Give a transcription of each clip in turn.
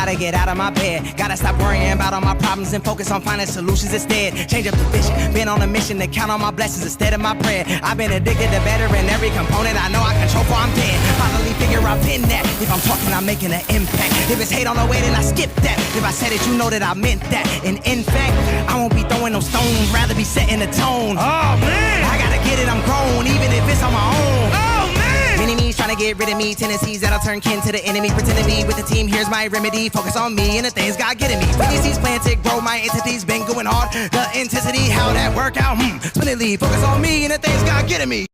gotta get out of my bed. Gotta stop worrying about all my problems and focus on finding solutions instead. Change up the vision, been on a mission to count on my blessings instead of my bread. I've been addicted to better in every component I know I control before I'm dead. Finally figure I've been that. If I'm talking, I'm making an impact. If it's hate on the way, then I skip that. If I said it, you know that I meant that. And in fact, I won't be throwing no stones, rather be setting the tone. Oh man, I gotta get it, I'm grown, even if it's on my own. Oh man, enemies trying to get rid of me, tendencies that'll turn kin to the enemy. Pretend to be with the team, here's my remedy. Focus on me and the things God getting me. When these seeds planted, grow my entities, been going hard. The intensity, how that work out, splendidly. Focus on me and the things God getting me.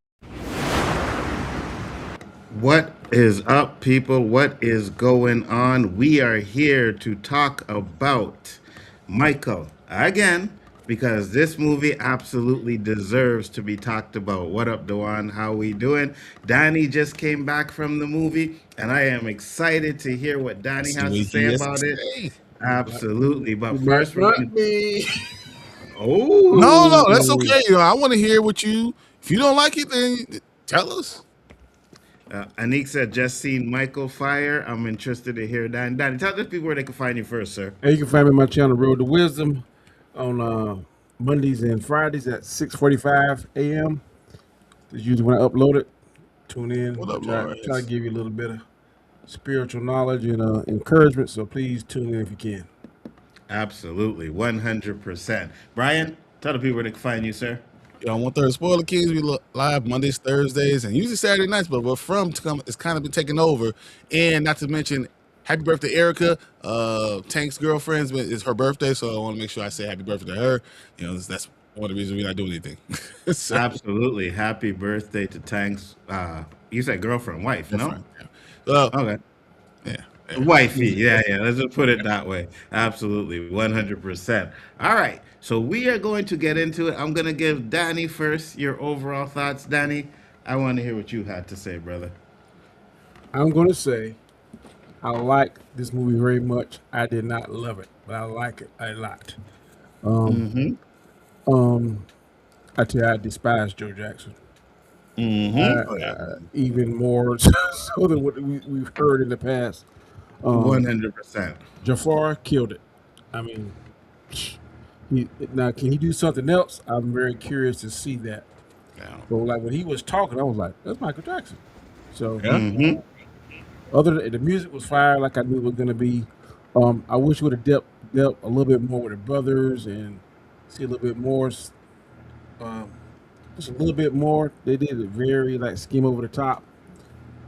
What is up, people? What is going on? We are here to talk about Michael again, because this movie absolutely deserves to be talked about. What up, Dewan? How we doing? Danny just came back from the movie, and I am excited to hear what Danny has to say about it. Absolutely. But first, we're going to... Oh. No, that's okay. I want to hear what you... If you don't like it, then tell us. Anik said, just seen Michael Fire. I'm interested to hear that. Danny, tell the people where they can find you first, sir. Hey, you can find me on my channel, Road to Wisdom, on Mondays and Fridays at 6:45 a.m. That's usually when I upload it. Tune in. What up, try to give you a little bit of spiritual knowledge and encouragement, so please tune in if you can. Absolutely, 100%. Brian, tell the people where they can find you, sir. On 1/3 Spoiler Kings, we look live Mondays, Thursdays, and usually Saturday nights, but we're from to come, it's kind of been taken over. And not to mention, happy birthday, Erica. Tank's girlfriend, it's her birthday, so I want to make sure I say happy birthday to her. That's one of the reasons we're not doing anything. So, absolutely. Happy birthday to Tank's, you said girlfriend, wife, no? Yeah. Okay. Yeah. Wifey, yeah. Let's just put it that way. Absolutely, 100%. All right, so we are going to get into it. I'm going to give Danny first your overall thoughts. Danny, I want to hear what you had to say, brother. I'm going to say I like this movie very much. I did not love it, but I like it a lot. I tell you, I despise Joe Jackson. Even more so than what we've heard in the past. 100%. Jafar killed it. I mean, now can he do something else? I'm very curious to see that. Yeah. But like when he was talking, I was like, "That's Michael Jackson." So, other than the music was fire, like I knew it was gonna be. I wish would have dealt a little bit more with the brothers and see a little bit more. Just a little bit more. They did it very like skim over the top.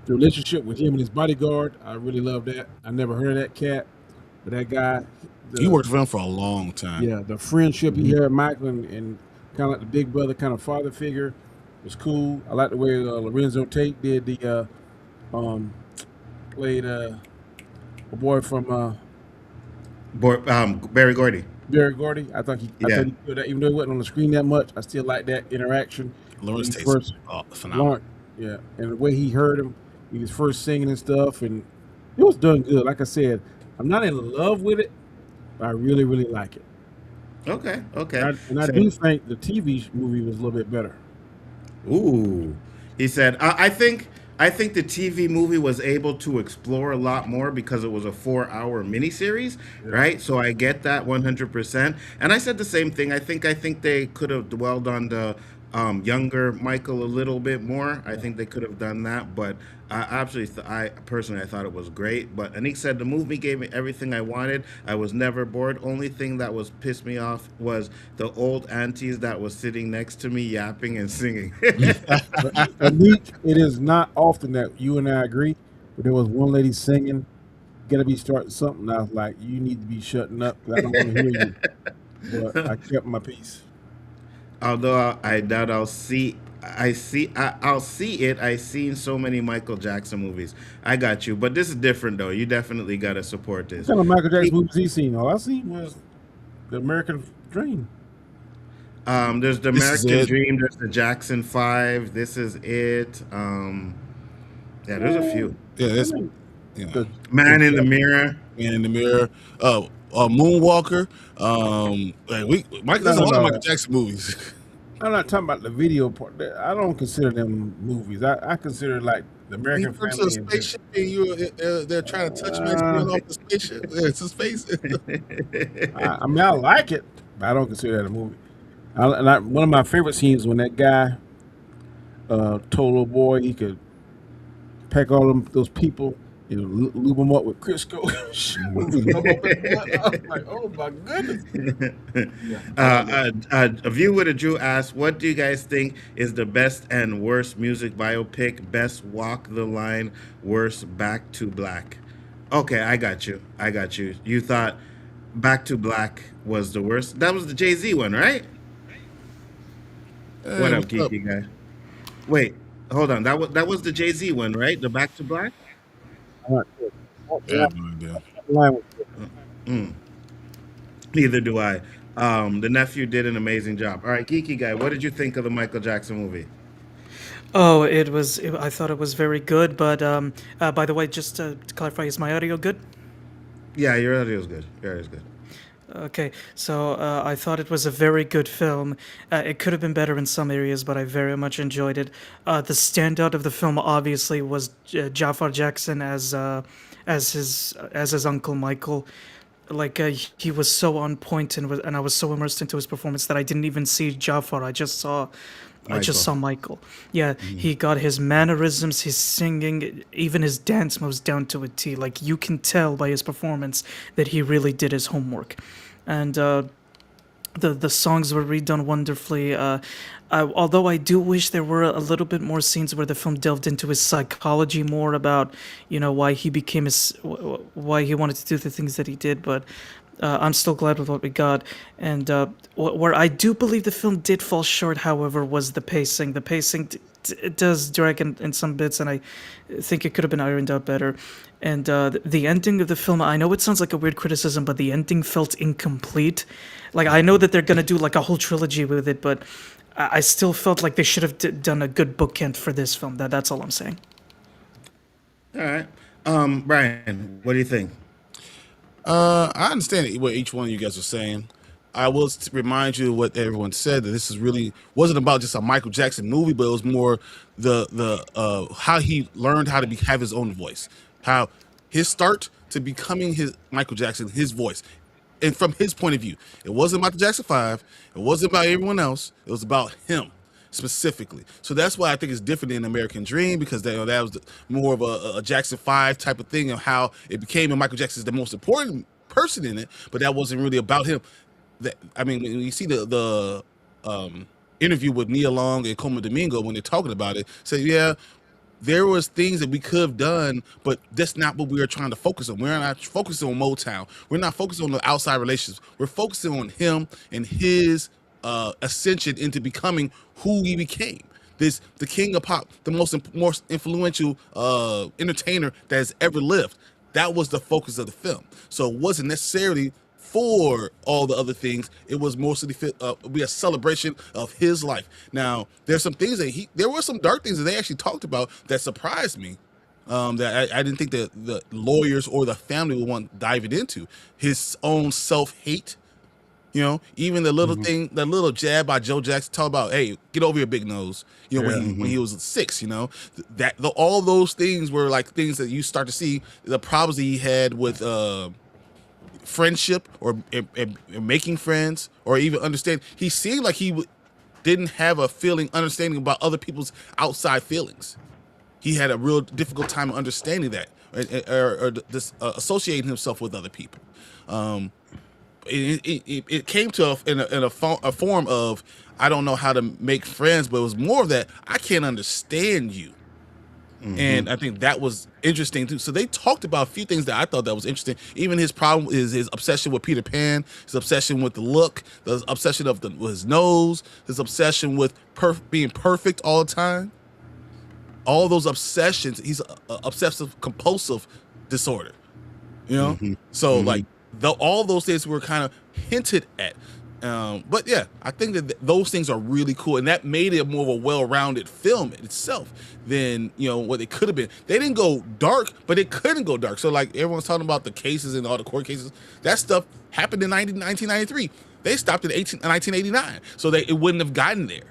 The relationship with him and his bodyguard, I really love that. I never heard of that cat, but that guy. He worked for him for a long time. Yeah, the friendship he had with Michael and kind of like the big brother, kind of father figure was cool. I like the way Lorenzo Tate did the played a boy from Barry Gordy. Barry Gordy. I thought he did that, even though he wasn't on the screen that much. I still like that interaction. Lawrence Tate's phenomenal. Yeah, and the way he heard him, he was first singing and stuff, and it was done good. Like I said, I'm not in love with it, but I really, really like it. Okay. And I do think the TV movie was a little bit better. Ooh, he said, I think the TV movie was able to explore a lot more because it was a 4-hour miniseries, right? So I get that 100%. And I said the same thing. I think they could have dwelled on the younger Michael a little bit more. I think they could have done that, but I personally thought it was great. But Anik said the movie gave me everything I wanted. I was never bored. Only thing that was pissed me off was the old aunties that was sitting next to me yapping and singing. Anik, it is not often that you and I agree, but there was one lady singing, "Gotta be starting something." I was like, "You need to be shutting up because I don't want to hear you." But I kept my peace. Although I doubt I'll see it. I've seen so many Michael Jackson movies. I got you, but this is different though. You definitely got to support this. What kind of Michael Jackson movies he seen? All I seen was The American Dream. There's The American Dream. There's The Jackson 5. This Is It. Yeah, there's a few. Yeah, there's Man in the Mirror. Man in the Mirror. Moonwalker. There's a lot of Michael Jackson movies. I'm not talking about the video part. I don't consider them movies. I consider like The When he American turns to a family and spaceship and they're trying to touch him as he run off the spaceship. Yeah, it's his face. I mean, I like it, but I don't consider that a movie. One of my favorite scenes when that guy told little boy he could pack all those people, lube them up with Crisco. I was like, oh my goodness. A viewer to Drew asked, "What do you guys think is the best and worst music biopic? Best Walk the Line, worst Back to Black." Okay, I got you. You thought Back to Black was the worst. That was the Jay-Z one, right? Hey, What up, what's up? geeky guy? Wait, hold on. That was the Jay-Z one, right? The Back to Black. I'm not sure. I have no idea. Line was good. Mm, neither do I. The nephew did an amazing job. All right, geeky guy, what did you think of the Michael Jackson movie? Oh, I thought it was very good, but by the way, just to clarify, is my audio good? Yeah, your audio is good. Your audio is good. Okay, so I thought it was a very good film. It could have been better in some areas, but I very much enjoyed it. The standout of the film obviously was Jafar Jackson as his uncle Michael. Like he was so on point and I was so immersed into his performance that I didn't even see Jafar. I just saw Michael. Yeah, he got his mannerisms, his singing, even his dance moves down to a T. Like you can tell by his performance that he really did his homework, and the songs were redone wonderfully. Although I do wish there were a little bit more scenes where the film delved into his psychology more about why he became why he wanted to do the things that he did, but. I'm still glad with what we got, and where I do believe the film did fall short, however, was the pacing. The pacing it does drag in some bits, and I think it could have been ironed out better. And the ending of the film, I know it sounds like a weird criticism, but the ending felt incomplete. Like I know that they're gonna do like a whole trilogy with it, but I still felt like they should have done a good bookend for this film. That's all I'm saying. All right. Brian, what do you think? I understand what each one of you guys are saying. I will remind you of what everyone said, that this is really wasn't about just a Michael Jackson movie, but it was more the how he learned how to have his own voice, how his start to becoming his Michael Jackson, his voice, and from his point of view. It wasn't Michael Jackson 5. It wasn't about everyone else. It was about him specifically. So that's why I think it's different than American Dream, because that was more of a Jackson 5 type of thing of how it became, and Michael Jackson's the most important person in it, but that wasn't really about him. I mean, when you see the interview with Nia Long and Coma Domingo when they're talking about it, say, yeah, there was things that we could have done, but that's not what we were trying to focus on. We're not focusing on Motown. We're not focusing on the outside relationships. We're focusing on him and his ascension into becoming who he became. The king of pop, the most influential entertainer that has ever lived. That was the focus of the film. So it wasn't necessarily for all the other things. It was mostly be a celebration of his life. Now, there's some things that there were some dark things that they actually talked about that surprised me. That I didn't think that the lawyers or the family would want diving into. His own self-hate. Even the little thing, the little jab by Joe Jackson, talk about, hey, get over your big nose. When he was 6, all those things were like things that you start to see the problems that he had with friendship or making friends or even understand. He seemed like he didn't have a understanding about other people's outside feelings. He had a real difficult time understanding that or associating himself with other people. It came to in a form of, I don't know how to make friends, but it was more of that, I can't understand you. And I think that was interesting too. So they talked about a few things that I thought that was interesting. Even his problem is his obsession with Peter Pan, his obsession with the look, the obsession with his nose, his obsession with being perfect all the time. All those obsessions, he's obsessive compulsive disorder. So like all those things were kind of hinted at. But yeah, I think that those things are really cool, and that made it more of a well-rounded film itself than what it could have been. They didn't go dark, but it couldn't go dark. So like everyone's talking about the cases and all the court cases, that stuff happened in 1993. They stopped in 1989, so it wouldn't have gotten there.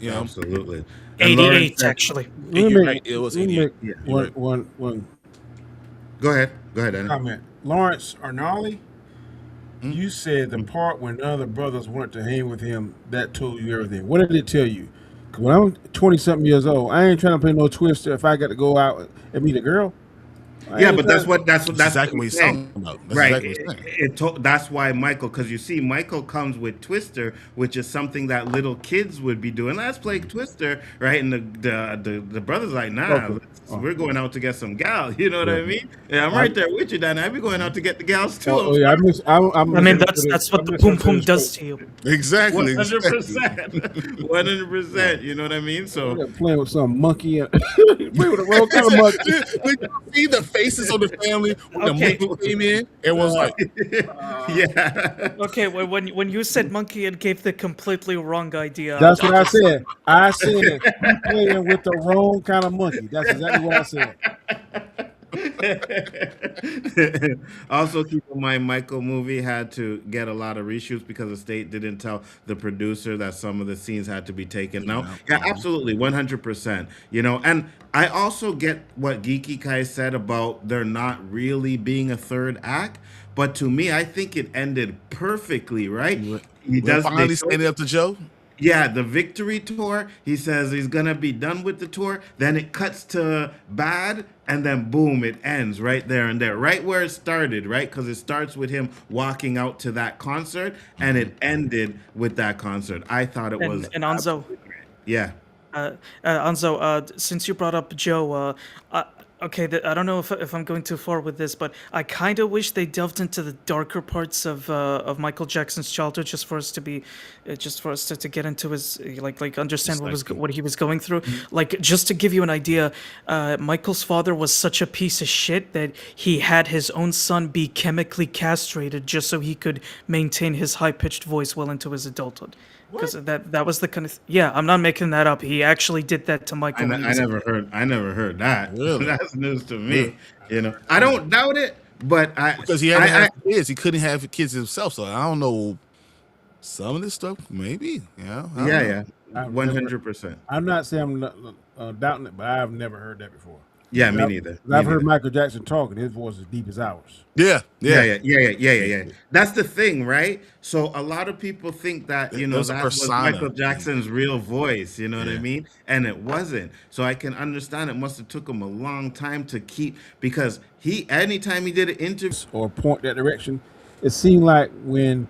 You know, Absolutely. And Lawrence 88 said, actually. Let you're me right. make, It was let me 88. make yeah. You're right. one Go ahead. Go ahead, Danny. comment. Lawrence Arnali, Hmm? you said the part when none of the brothers wanted to hang with him, that told you everything. What did it tell you? 'Cause when I'm 20-something years old, I ain't trying to play no twister if I got to go out and meet a girl. I Yeah, ain't but that's trying. what That's what exactly what he's he's saying. talking about. That's Right. exactly what he's saying. That's why Michael, because you see, Michael comes with Twister, which is something that little kids would be doing. Let's play Twister, right? And the brother's like, nah, Okay. we're going out to get some gals. You know what Yeah. I mean? Yeah, I'm I, right there with you, Danny. I be going out to get the gals too. oh, I'm yeah, sorry. I I mean, that's what the boom boom does to you. Exactly. One hundred Exactly. percent, 100%. You know what I mean? So playing with some monkey and play with the wrong kind of monkey. Did you see the faces of the family when the Okay. monkey came in? Everyone's like, yeah, Okay, when you said monkey, it gave the completely wrong idea. That's what I said. I said that he playing with the wrong kind of monkey. That's exactly what I said. also, keep in mind, Michael movie had to get a lot of reshoots because the state didn't tell the producer that some of the scenes had to be taken out. Yeah, absolutely, 100%. You know, and I also get what Geeky Kai said about there not really being a third act. But to me, I think it ended perfectly, right? He we're does. They finally show standing up to Joe. yeah, the victory tour. He says he's gonna be done with the tour. Then it cuts to bad, and then boom, it ends right there and there, right where it started, right? Because it starts with him walking out to that concert, and it ended with that concert. I thought it was And Anzo, yeah. Anzo, since you brought up Joe, okay, I don't know if I'm going too far with this, but I kind of wish they delved into the darker parts of Michael Jackson's childhood, just for us to be, just for us to get into his like understand what he was going through. Like, just to give you an idea, Michael's father was such a piece of shit that he had his own son be chemically castrated just so he could maintain his high pitched voice well into his adulthood. Because that was the kind of yeah, I'm not making that up. He actually did that to Michael. When he was I never heard that. Really? That's news to me. You know, I don't doubt it, but Because he had to have kids. He couldn't have kids himself. So I don't know. Some of this stuff, maybe. Yeah. I don't know. yeah, 100%. I'm not saying I'm not, doubting it, but I've never heard that before. Yeah, me I've- neither. I've Me heard neither. Michael Jackson talking. His voice is deep as ours. Yeah. Yeah. That's the thing, right? So a lot of people think that you know There's a that was persona. Michael Jackson's real voice. You know what I Yeah. mean? And it wasn't. So I can understand it must have took him a long time to keep because anytime he did an interview. Or point that direction. It seemed like when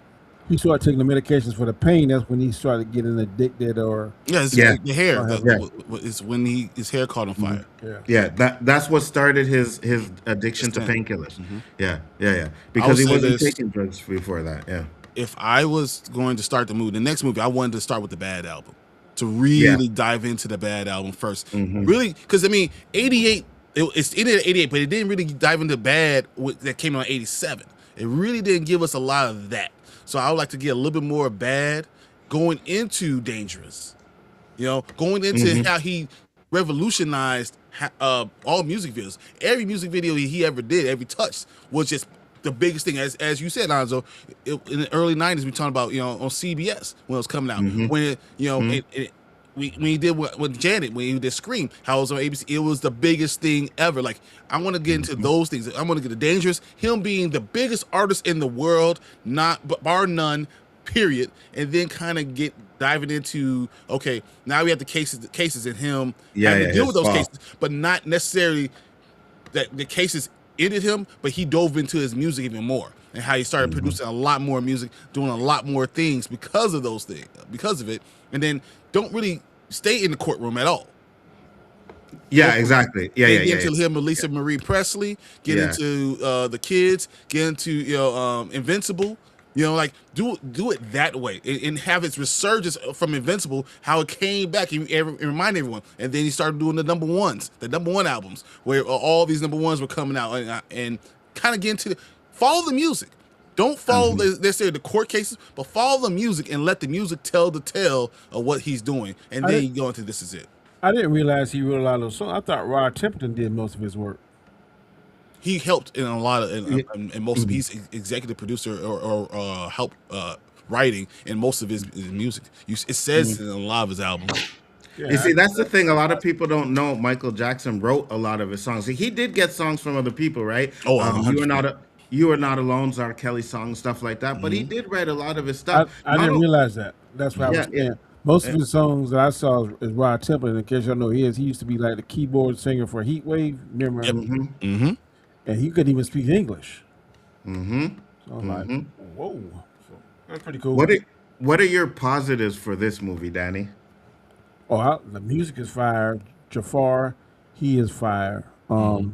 he started taking the medications for the pain, that's when he started getting addicted or Yeah. It's Yeah. the hair. Yeah. It's when his hair caught on fire. Yeah, that's what started his addiction to Understand. painkillers. Yeah. Because he say wasn't this. taking drugs before that. Yeah. If I was going to start the next movie, I wanted to start with the Bad album to really dive into the Bad album 1st. Really, because I mean, 88. It ended at 88, but it didn't really dive into Bad that came out in 87. It really didn't give us a lot of that. So I would like to get a little bit more Bad going into Dangerous. You know, going into how he revolutionized all music videos. Every music video he ever did, every touch was just the biggest thing. As you said, Lonzo, in the early 90s, we talked about, you know, on CBS when it was coming out. When, you know, when he did with Janet, when he did Scream, how it was on ABC, it was the biggest thing ever. Like, I want to get into those things. I want to get to Dangerous, him being the biggest artist in the world, bar none, period, and then kind of diving into, okay, now we have the cases and him having to deal with those cases, but not necessarily that the cases ended him, but he dove into his music even more and how he started producing a lot more music, doing a lot more things because of those things, because of it, and then don't really stay in the courtroom at all. Yeah, exactly. Yeah. Get into him, Lisa Marie Presley, get into the kids, get into, you know, Invincible. You know, like do it that way and have its resurgence from Invincible, how it came back and remind everyone. And then he started doing the number one albums, where all these number ones were coming out and kind of get into follow the music. Don't follow necessarily the court cases, but follow the music and let the music tell the tale of what he's doing. And then you go into This Is It. I didn't realize he wrote a lot of those songs. I thought Rod Temperton did most of his work. He helped in a lot of, and most of he's executive producer or help writing and most of his music. It says in a lot of his albums. Yeah, You see, that's the thing. A lot of people don't know. Michael Jackson wrote a lot of his songs. He did get songs from other people, right? Oh, You Are Not Alone, R. Kelly songs, stuff like that. But he did write a lot of his stuff. I didn't realize that. That's what I was Yeah, saying. Most of his songs that I saw is Rod Temple. And in case y'all know, he used to be like the keyboard singer for Heat Wave. Remember? Mm-hmm. And he couldn't even speak English. Mm-hmm. So I'm like, whoa. So that's pretty cool. What are your positives for this movie, Danny? Oh, the music is fire. Jafar, he is fire. I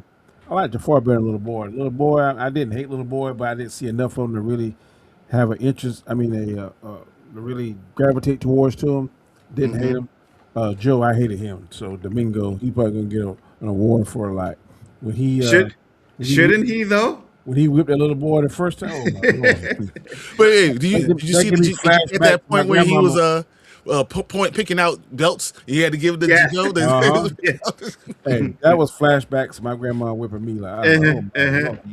like Jafar better than Little Boy. Little Boy, I didn't hate Little Boy, but I didn't see enough of him to really have an interest. I mean, to really gravitate towards to him. Didn't hate him. Joe, I hated him. So Domingo, he probably gonna get an award for like when he shouldn't he though? When he whipped that little boy the first time. Oh my Lord. But hey, did you get that point where he was picking out belts? He had to give the Joe. Hey, that was flashbacks to my grandma whipping me. Like,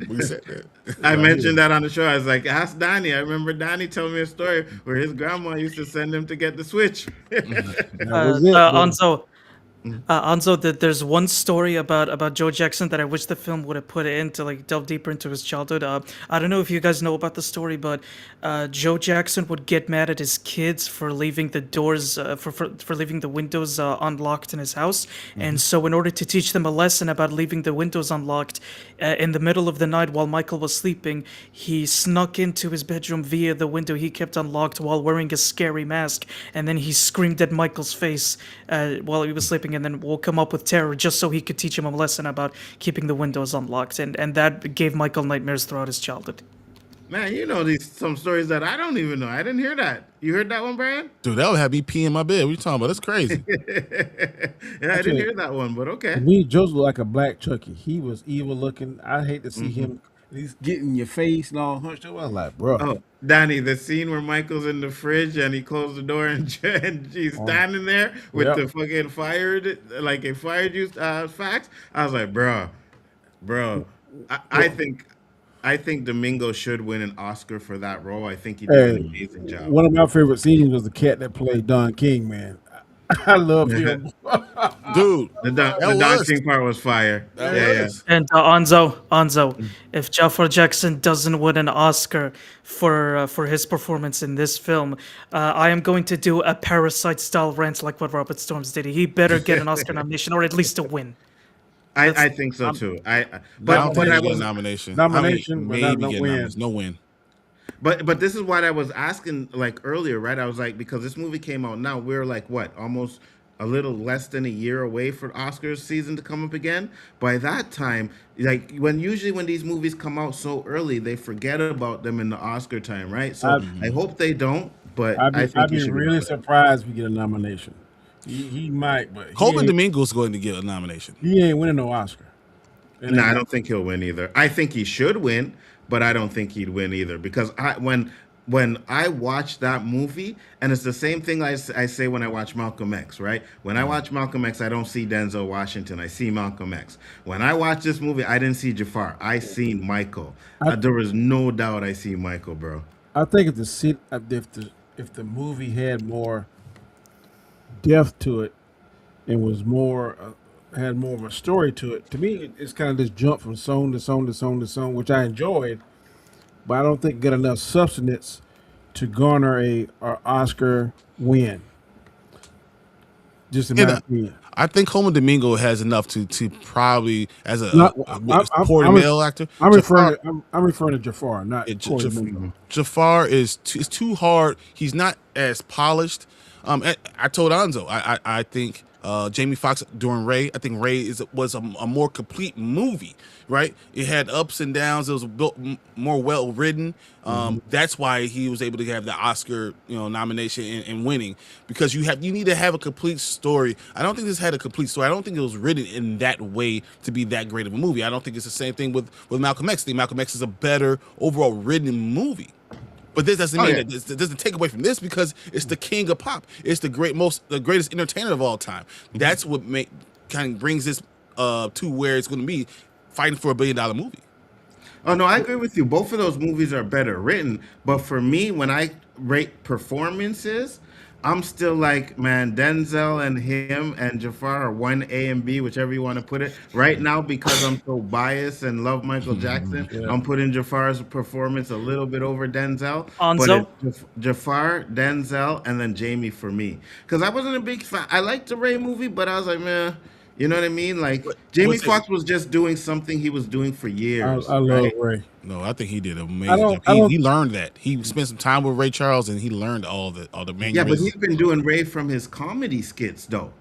We said that. I mentioned that on the show. I was like, ask Donnie. I remember Donnie telling me a story where his grandma used to send him to get the Switch. Anzo, there's one story about Joe Jackson that I wish the film would have put in to like delve deeper into his childhood. I don't know if you guys know about the story, but Joe Jackson would get mad at his kids for leaving the doors, for leaving the windows unlocked in his house. And so in order to teach them a lesson about leaving the windows unlocked, in the middle of the night while Michael was sleeping, he snuck into his bedroom via the window he kept unlocked while wearing a scary mask. And then he screamed at Michael's face while he was sleeping, and then woke him up with terror just so he could teach him a lesson about keeping the windows unlocked. And that gave Michael nightmares throughout his childhood. Man, you know some stories that I don't even know. I didn't hear that. You heard that one, Brian? Dude, that would have me pee in my bed. What are you talking about? That's crazy. Yeah, I didn't hear that one, but okay. To me, Joe's looked like a black Chucky. He was evil looking. I hate to see him. He's getting your face and all hunched over. I was like, bro. Oh, Danny, the scene where Michael's in the fridge and he closed the door and she's standing there with the fucking fired juice facts. I was like, bro. I think Domingo should win an Oscar for that role. I think he did an amazing job. One of my favorite scenes was the cat that played Don King, man. I love him. Dude, the Don King part was fire. And Anzo, if Jafar Jackson doesn't win an Oscar for his performance in this film, I am going to do a Parasite-style rant like what Robert Storms did. He better get an Oscar nomination or at least a win. I think so too. But I was nomination. No win. But this is what I was asking like earlier, right? I was like, because this movie came out now, we're like what, almost a little less than a year away for Oscars season to come up again. By that time, like usually when these movies come out so early, they forget about them in the Oscar time, right? So I hope they don't. But I'd be really surprised if we get a nomination. He might, but Coleman Domingo's going to get a nomination. He ain't winning no Oscar. No, I don't think he'll win either. I think he should win, but I don't think he'd win either because when I watch that movie, and it's the same thing I say when I watch Malcolm X, right? When I watch Malcolm X, I don't see Denzel Washington. I see Malcolm X. When I watch this movie, I didn't see Jafar. I seen Michael. There was no doubt I see Michael, bro. I think if the movie had more depth to it and was more had more of a story to it, to me it's kind of this jump from song to song to song to song, which I enjoyed, but I don't think get enough substance to garner a Oscar win. Just in my opinion. I think Coleman Domingo has enough to probably as a supporting male actor. I'm referring to Jafar, not Jafar is too hard. He's not as polished. I told Anzo, I think Jamie Foxx during Ray, I think Ray was a more complete movie, right? It had ups and downs. It was built more well written. That's why he was able to have the Oscar, nomination and winning, because you need to have a complete story. I don't think this had a complete story. I don't think it was written in that way to be that great of a movie. I don't think it's the same thing with Malcolm X. I think Malcolm X is a better overall written movie. But this doesn't mean that it doesn't take away from this, because it's the king of pop. It's the greatest entertainer of all time. That's what kind of brings this to where it's going to be fighting for $1 billion movie. Oh no, I agree with you. Both of those movies are better written, but for me, when I rate performances, I'm still like, man, Denzel and him and Jafar are one A and B, whichever you want to put it. Right now, because I'm so biased and love Michael Jackson, Yeah. I'm putting Jafar's performance a little bit over Denzel. But Anzo. it's Jafar, Denzel, and then Jamie for me. Because I wasn't a big fan. I liked the Ray movie, but I was like, man, you know what I mean? Like Jamie Was it? Foxx was just doing something he was doing for years, I love right? Ray. No, I think he did an I amazing don't. job. I He don't. he learned that. He spent some time with Ray Charles, and he learned all the Yeah, but he's mannerisms. been doing Ray from his comedy skits, though.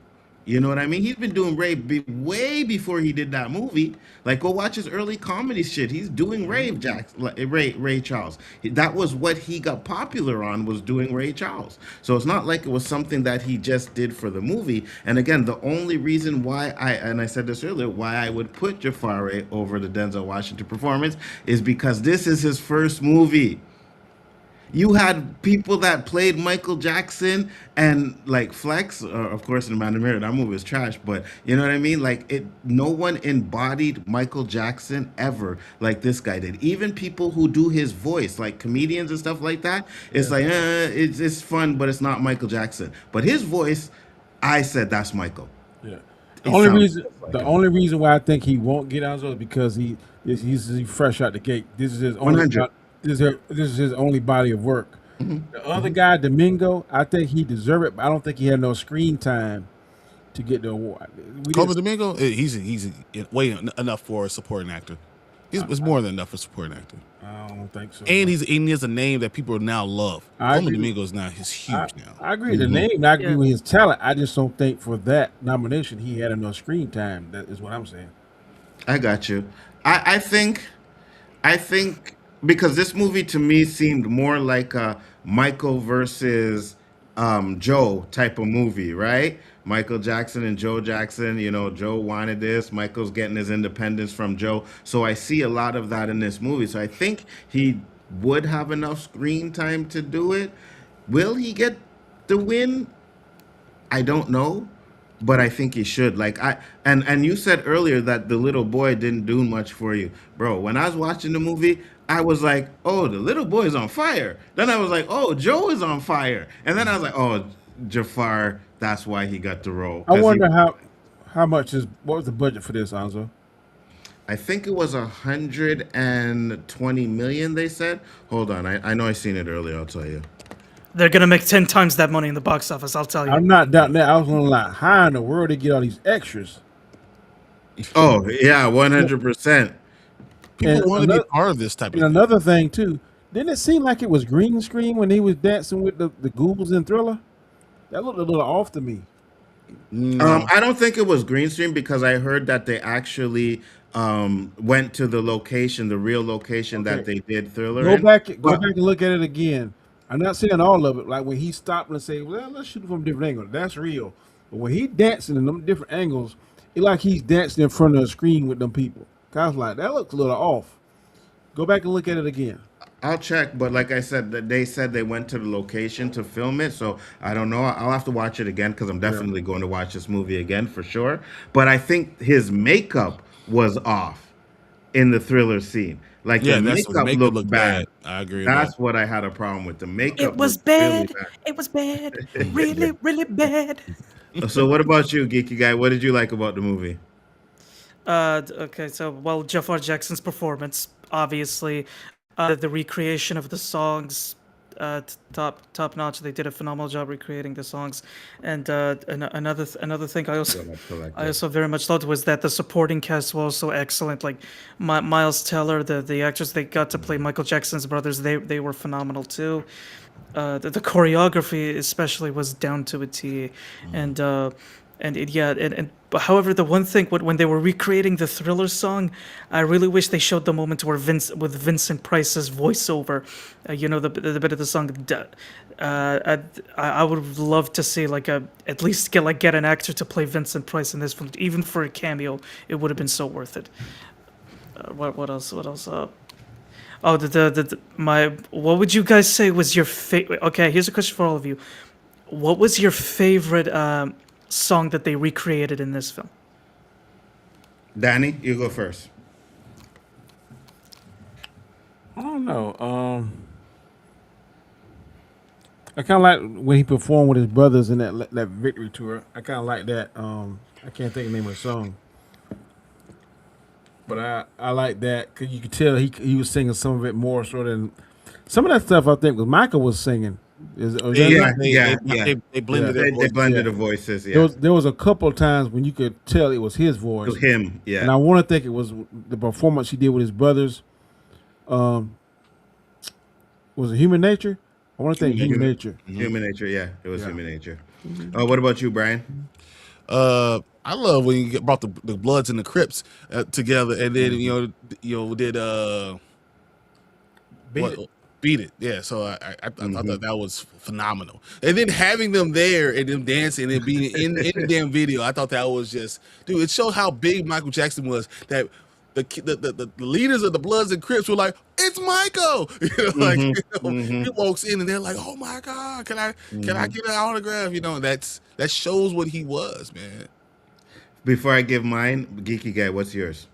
You know what I mean? He's been doing Ray way before he did that movie. Like, go watch his early comedy shit. He's doing Ray Jackson, like, Ray Charles. That was what he got popular on, was doing Ray Charles. So it's not like it was something that he just did for the movie. And again, the only reason why I said this earlier, why I would put Jafar over the Denzel Washington performance is because this is his first movie. You had people that played Michael Jackson and like Flex, of course, in the Man in the Mirror, that movie was trash, but you know what I mean? Like it, no one embodied Michael Jackson ever like this guy did. Even people who do his voice, like comedians and stuff like that, it's like, it's fun, but it's not Michael Jackson. But his voice, I said that's Michael. Yeah. The It only sounds reason. just like The him. only reason why I think he won't get Alonso is because he's fresh out the gate. This is his only. 100. This is his only body of work. The other guy, Domingo, I think he deserved it, but I don't think he had no screen time to get the award. We Colby didn't, Domingo, he's way enough for a supporting actor. It's more than enough for a supporting actor. I don't think so. And he has a name that people now love. I Colby agree. Domingo is now he's huge now. I agree with the name. I agree Yeah. with his talent. I just don't think for that nomination he had enough screen time. That is what I'm saying. I got you. I think because this movie to me seemed more like a Michael versus Joe type of movie, right? Michael Jackson and Joe Jackson, Joe wanted this, Michael's getting his independence from Joe. So I see a lot of that in this movie. So I think he would have enough screen time to do it. Will he get the win? I don't know, but I think he should. Like and you said earlier that the little boy didn't do much for you, bro. When I was watching the movie, I was like, oh, the little boy is on fire. Then I was like, oh, Joe is on fire, and then I was like, oh, Jafar. That's why he got the role. I 'Cause wonder how much is what was the budget for this, Anzo? I think it was 120 million. They said. Hold on, I know I seen it earlier. I'll tell you. They're gonna make 10 times that money in the box office. I'll tell you. I'm not doubting that. I was wondering like how in the world they get all these extras. Oh yeah, 100%. People And want to be another, part of this type and of thing. another thing too, didn't it seem like it was green screen when he was dancing with the ghouls in Thriller? That looked a little off to me. I don't think it was green screen because I heard that they actually went to the location, the real location that Okay. they did Thriller Go in. back, go But back and look at it again. I'm not saying all of it. Like when he stopped and say, "Well, let's shoot it from a different angle." That's real. But when he dancing in them different angles, it like he's dancing in front of the screen with them people. I was like, that looks a little off. Go back and look at it again. I'll check. But like I said, that they said they went to the location to film it. So I don't know. I'll have to watch it again because I'm definitely going to watch this movie again for sure. But I think his makeup was off in the Thriller scene. Like Yeah, the that's what makeup makeup looked look bad. bad. I agree with That's that. what I had a problem with. The makeup It was looked really bad. bad. It was bad. Really, really bad. So what about you, geeky guy? What did you like about the movie? Okay, so well, Jafar Jackson's performance, obviously, the recreation of the songs, top notch. They did a phenomenal job recreating the songs, and another thing I also very much loved was that the supporting cast was also excellent. Like Miles Teller, the actors they got to play Michael Jackson's brothers, they were phenomenal too. The choreography especially was down to a T, and but however, the one thing when they were recreating the Thriller song, I really wish they showed the moment where Vincent Price's voiceover, the bit of the song. I would love to see at least get an actor to play Vincent Price in this film, even for a cameo. It would have been so worth it. What else? Oh, what would you guys say was your favorite? Okay, here's a question for all of you. What was your favorite song that they recreated in this film? Danny, you go first. I don't know. I kind of like when he performed with his brothers in that victory tour. I kind of like that. I can't think of the name of the song, but I like that because you could tell he was singing some of it more so than some of that stuff. I think was Michael was singing. They blended their They voices. blended the voices. Yeah, There was a couple of times when you could tell it was his voice. to him. Yeah, And I want to think it was the performance he did with his brothers. Was it Human Nature? I want to think Human Nature. Human Nature. Yeah, it was Human Nature. What about you, Brian? I love when you brought the Bloods and the Crips together, and then did Beat It. Yeah, so I thought that was phenomenal. And then having them there and them dancing and being in the damn video, I thought that was just, dude, it showed how big Michael Jackson was, that the leaders of the Bloods and Crips were like, it's Michael. He walks in and they're like, oh my God, can I get an autograph? That shows what he was, man. Before I give mine, Geeky Guy, what's yours?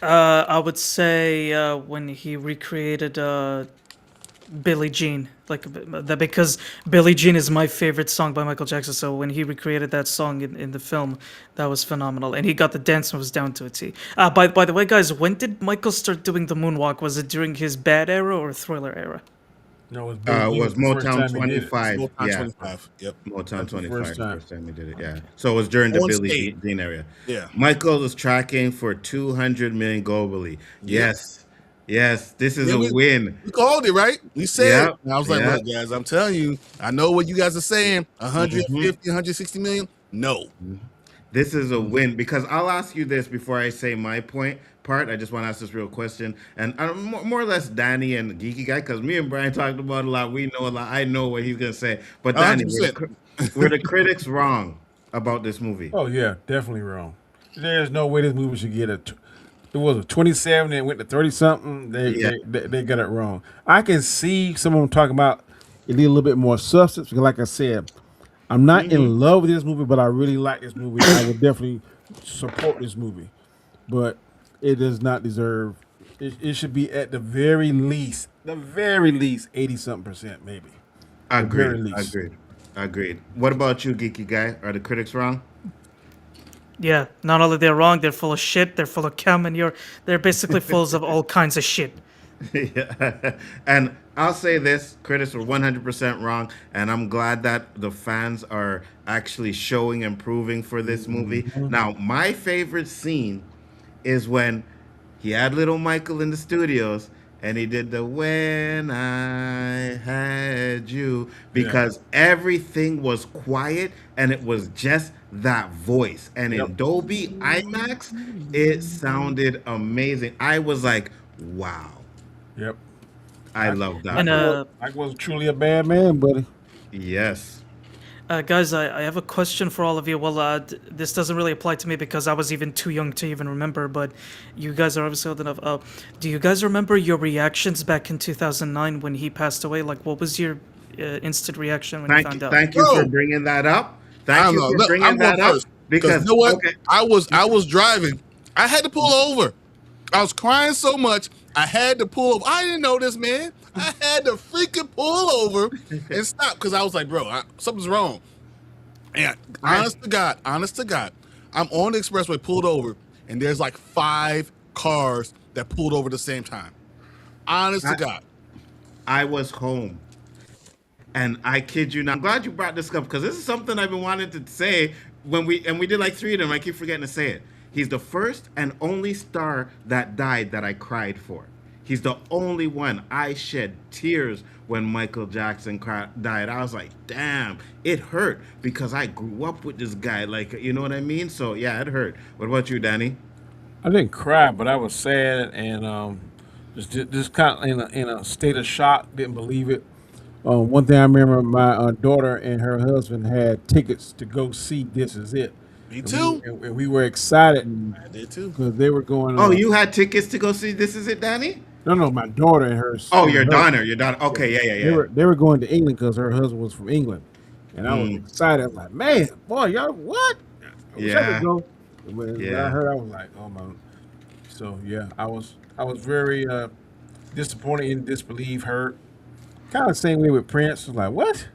I would say when he recreated Billie Jean, that, because Billie Jean is my favorite song by Michael Jackson. So when he recreated that song in the film, that was phenomenal, and he got the dance moves down to a T. By the way, guys, when did Michael start doing the moonwalk? Was it during his Bad era or Thriller era? No, It was Motown 25. Motown Yeah, 25. Yep. Motown 25. first time. First time he did it. Yeah. So it was during the On Billie stage. Jean area. Yeah. Michael is tracking for 200 million globally. Yes. Yes. This is Yeah, a win. We called it, right? We said Yep. it. I was like, Yep. look, guys, I'm telling you, I know what you guys are saying. 150, 160 million? No. This is a win, because I'll ask you this before I say my part. I just want to ask this real question, and more or less Danny and Geeky Guy, because me and Brian talked about it a lot. We know a lot. I know what he's gonna say, but Danny, 100%. were the critics wrong about this movie? Oh yeah, definitely wrong. There's no way this movie should get it was a 27 and went to 30 something. They got it wrong. I can see someone talking about it need a little bit more substance, because like I said, I'm not in love with this movie, but I really like this movie. I would definitely support this movie, but it does not deserve. It should be at the very least 80-something%, maybe. Agreed. What about you, Geeky Guy? Are the critics wrong? Yeah, not only they're wrong, they're full of shit. They're full of cum, and they're basically full of all kinds of shit. Yeah. And I'll say this, critics were 100% wrong, and I'm glad that the fans are actually showing and proving for this movie. Now, my favorite scene is when he had little Michael in the studios and he did the When I Had You, because everything was quiet and it was just that voice. And in Dolby IMAX, it sounded amazing. I was like, wow. Yep. I love that. And I was truly a bad man, buddy. Yes. guys, I have a question for all of you. Well, this doesn't really apply to me because I was even too young to even remember, but you guys are obviously old enough. Do you guys remember your reactions back in 2009 when he passed away? Like, what was your instant reaction when you found out? Thank you for bringing that up. Thank you for bringing that up. Because you know what? Okay. I was driving. I had to pull over. I was crying so much. I had to pull over. I didn't know this, man. I had to freaking pull over and stop because I was like, bro, something's wrong. And honest to God, I'm on the expressway, pulled over, and there's like 5 cars that pulled over at the same time. Honest to God. I was home. And I kid you not. I'm glad you brought this up because this is something I've been wanting to say when we did like 3 of them. I keep forgetting to say it. He's the first and only star that died that I cried for. He's the only one. I shed tears when Michael Jackson died. I was like, damn, it hurt because I grew up with this guy. Like, you know what I mean? So, yeah, it hurt. What about you, Danny? I didn't cry, but I was sad and just kind of in a state of shock. Didn't believe it. One thing I remember, my daughter and her husband had tickets to go see This Is It. Me too. And we were excited. I did too. Because they were going. Oh, you had tickets to go see This Is It, Danny? No, my daughter and her. Oh, your daughter. Okay, yeah. They were going to England because her husband was from England, and I was excited. I was like, man, boy, y'all what? I wish I could go. When I heard, I was like, oh my. So yeah, I was very disappointed in disbelief, hurt. Kind of same way with Prince. Was like, what?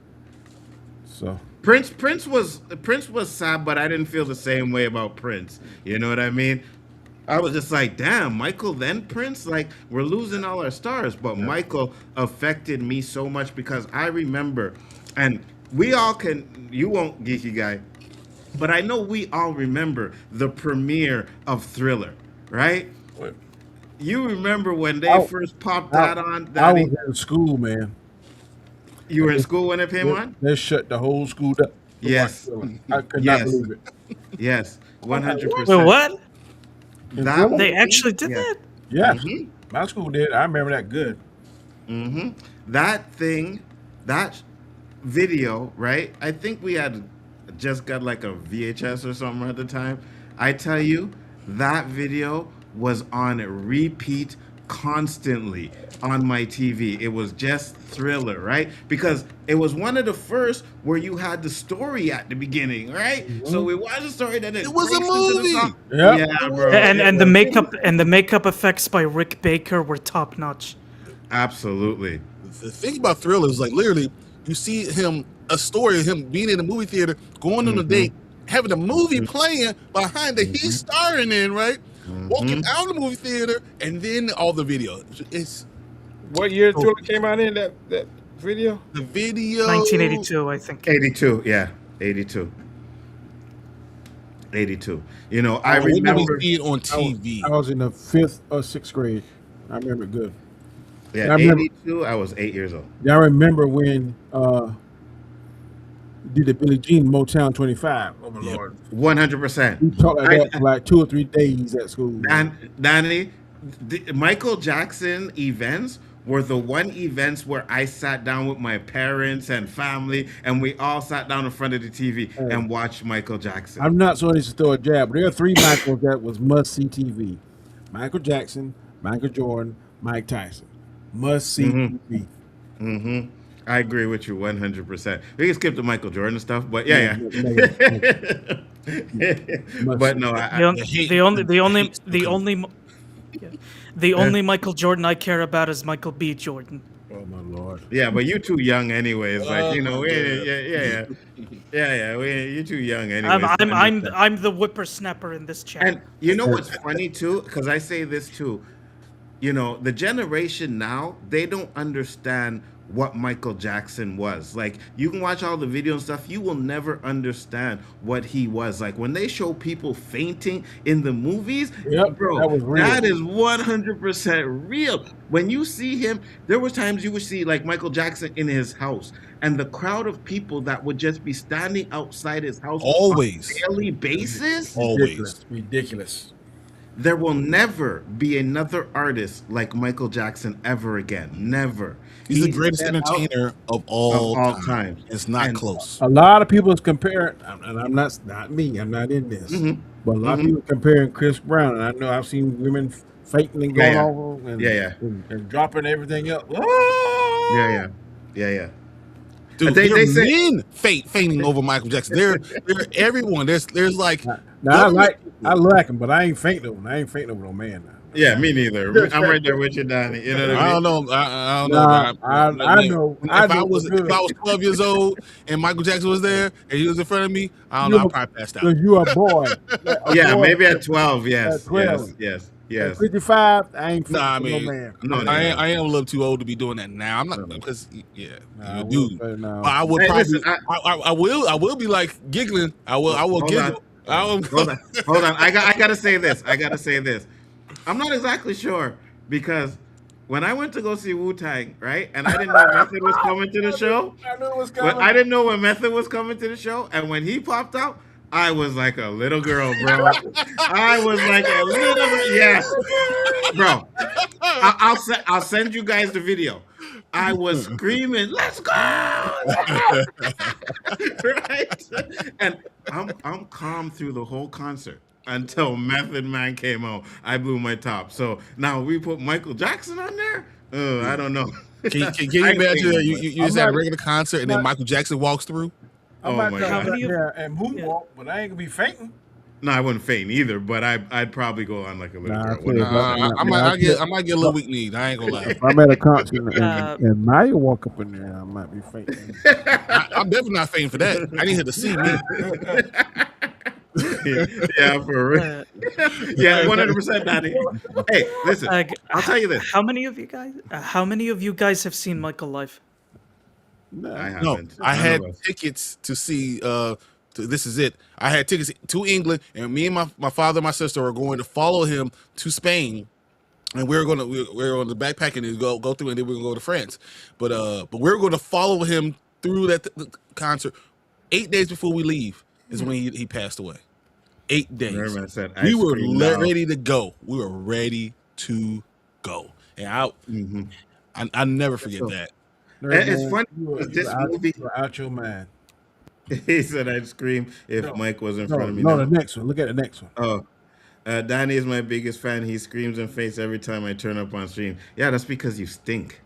So Prince was sad, but I didn't feel the same way about Prince. You know what I mean? I was just like, damn, Michael, then Prince, like we're losing all our stars. But Michael affected me so much because I remember, and we all can. You won't, geeky guy, but I know we all remember the premiere of Thriller, right? what? You remember when they I- first popped I, that on? I was Daddy? in school, man. You were in school when it came They, on? they shut the whole school down. to watch Yes. Thriller. I could not Yes. believe it. Yes, 100%. Wait, what? That Thriller? They movie- actually did yeah. that? Yeah, Mhm. my school did. I remember that good. That thing, that video, right? I think we had just got like a VHS or something at the time. I tell you, that video was on repeat constantly on my TV. It was just Thriller, right? Because it was one of the first where you had the story at the beginning, right? So we watched the story, then it was a breaks into the movie. song. Yep. Yeah, bro. And the makeup effects by Rick Baker were top notch. Absolutely. The thing about Thriller is like literally you see him a story of him being in a movie theater, going on a date, having a movie playing behind that he's starring in, right? Walking out of the movie theater, and then all the video. It's What year Thriller came out in that video? the video. 1982, I think. 82, yeah. 82. 82. You know, I When did we remember. see it on TV? I was in the 5th or 6th grade. I remember it good. Yeah, I remember- 82, I was 8 years old. Yeah, I remember when did the Billie Jean Motown 25. Oh my Yep. lord. 100%. We talked like that for like 2 or 3 days at school. Danny, the Michael Jackson events were the one events where I sat down with my parents and family, and we all sat down in front of the TV and watched Michael Jackson. I'm not sorry to throw a jab, but there are 3 Michaels that was must see TV. Michael Jackson, Michael Jordan, Mike Tyson. Must see TV. I agree with you 100%. We can skip the Michael Jordan stuff, but yeah. But no, The only Michael Jordan I care about is Michael B. Jordan. Oh my lord. yeah, but you too young anyways. Like, you know, yeah. You're too young anyways. to understand. I'm the whippersnapper in this chat. And you know what's funny too? Because I say this too. You know, the generation now, they don't understand what Michael Jackson was. Like, you can watch all the video and stuff, you will never understand what he was. Like, when they show people fainting in the movies, Yep, bro, that was real. that is 100% real. When you see him, there was times you would see, like, Michael Jackson in his house, and the crowd of people that would just be standing outside his house Always. on a daily basis. Always. Ridiculous. There will never be another artist like Michael Jackson ever again. Never. He's the greatest set out entertainer of all time. It's not And- close. A lot of people is comparing, and I'm not me, I'm not in this, but a lot of people comparing Chris Brown, and I know I've seen women fainting and going Yeah. over and, Yeah. and dropping everything up. Yeah. Dude, They- there they are say- men fainting over Michael Jackson. They're everyone. There's like Now I like him, but I ain't fainting over. I ain't fainting over no man. Now. Yeah, me neither. I'm right there with you, Donnie. You know what I I mean? don't know. I don't Nah, know. I know. If I I know was good. 12 years old and Michael Jackson was there and he was in front of me, I don't know. I probably passed out. Because you a boy. Yeah, maybe at 12. Yes. At 12. Yes. At 55, I ain't fainting Nah, I over mean, no man. No, I am a little too old to be doing that now. I'm not because Nah, you dude. I won't say no. But I would Hey, probably. listen, I will be like giggling. I will Hold giggle. on. Hold on. I gotta say this. I'm not exactly sure because when I went to go see Wu-Tang, right, and I didn't know Method was coming to the show. I knew it was But coming. I didn't know when Method was coming to the show, and when he popped out, I was like a little girl, bro. I was like a little, yeah, bro. I'll send you guys the video. I was screaming, "Let's go!" Right? And I'm calm through the whole concert until Method Man came out. I blew my top. So now we put Michael Jackson on there. I don't know. Can you imagine that you just I'm at a not- regular concert and then not- Michael Jackson walks through? I Oh might my come God. out there and moonwalk, but I ain't gonna be fainting. No, I wouldn't faint either, but I'd probably go on like a little Nah, I girl. tell you, I might get a little weak kneed. I ain't gonna lie. if I'm at a concert and Maya walk up in there, I might be fainting. I'm definitely not fainting for that. I need her to see me. Yeah, for real. Yeah, 100%, Danny. Hey, listen, I'll tell you this. How many of you guys have seen Michael live? I No, haven't. I None had of us. tickets to see. This is it. I had tickets to England, and me and my father and my sister are going to follow him to Spain, and we're on the backpacking and go through, and then we're gonna go to France. But we're going to follow him through that concert. 8 days before we leave is when he passed away. 8 days. Remember I said We ice were cream now. ready to go. We were ready to go, and I never forget that. And it's funny You because this are movie. out your mind. He said I'd scream if Mike was in front of me. No, now. the next one. Look at the next one. Oh, Danny is my biggest fan. He screams and faints every time I turn up on stream. Yeah, that's because you stink.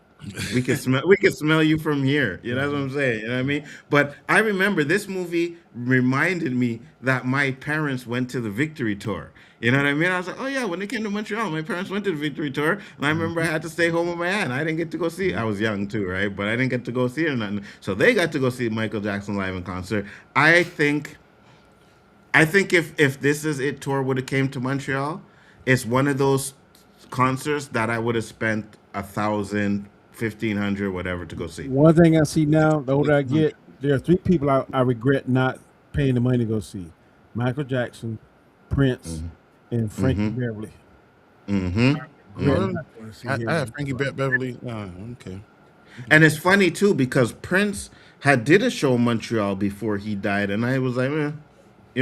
We can smell you from here. You know that's what I'm saying. You know what I mean? But I remember this movie reminded me that my parents went to the Victory Tour. You know what I mean? I was like, oh yeah, when they came to Montreal, my parents went to the Victory Tour, and I remember I had to stay home with my aunt. I didn't get to go see. I was young too, right? But I didn't get to go see it or nothing. So they got to go see Michael Jackson live in concert. I think if This Is It tour would have came to Montreal, it's one of those concerts that I would have spent 1,000, 1,500, whatever to go see. One thing I see now, the older I get, there are 3 people I regret not paying the money to go see: Michael Jackson, Prince, and Frankie Beverly. I have Frankie Beverly. Okay. And it's funny too because Prince had did a show in Montreal before he died, and I was like, you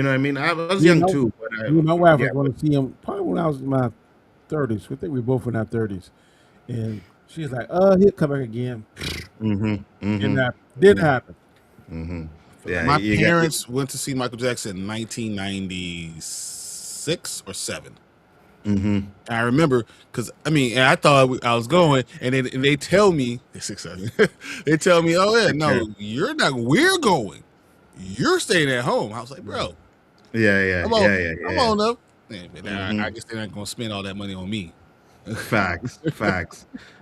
know what I mean? I was young too. But Me and my wife was going to see him probably when I was in my 30s. We think we were both in our 30s, and she was like, he'll come back again. Didn't happen. Yeah, My parents went to see Michael Jackson in 1996 or 7. I remember because I thought I was going, and they tell me 6, 7. They tell me, oh yeah, no, you're not. We're going. You're staying at home. I was like, bro. Yeah. Come on up. I guess they're not gonna spend all that money on me. Facts.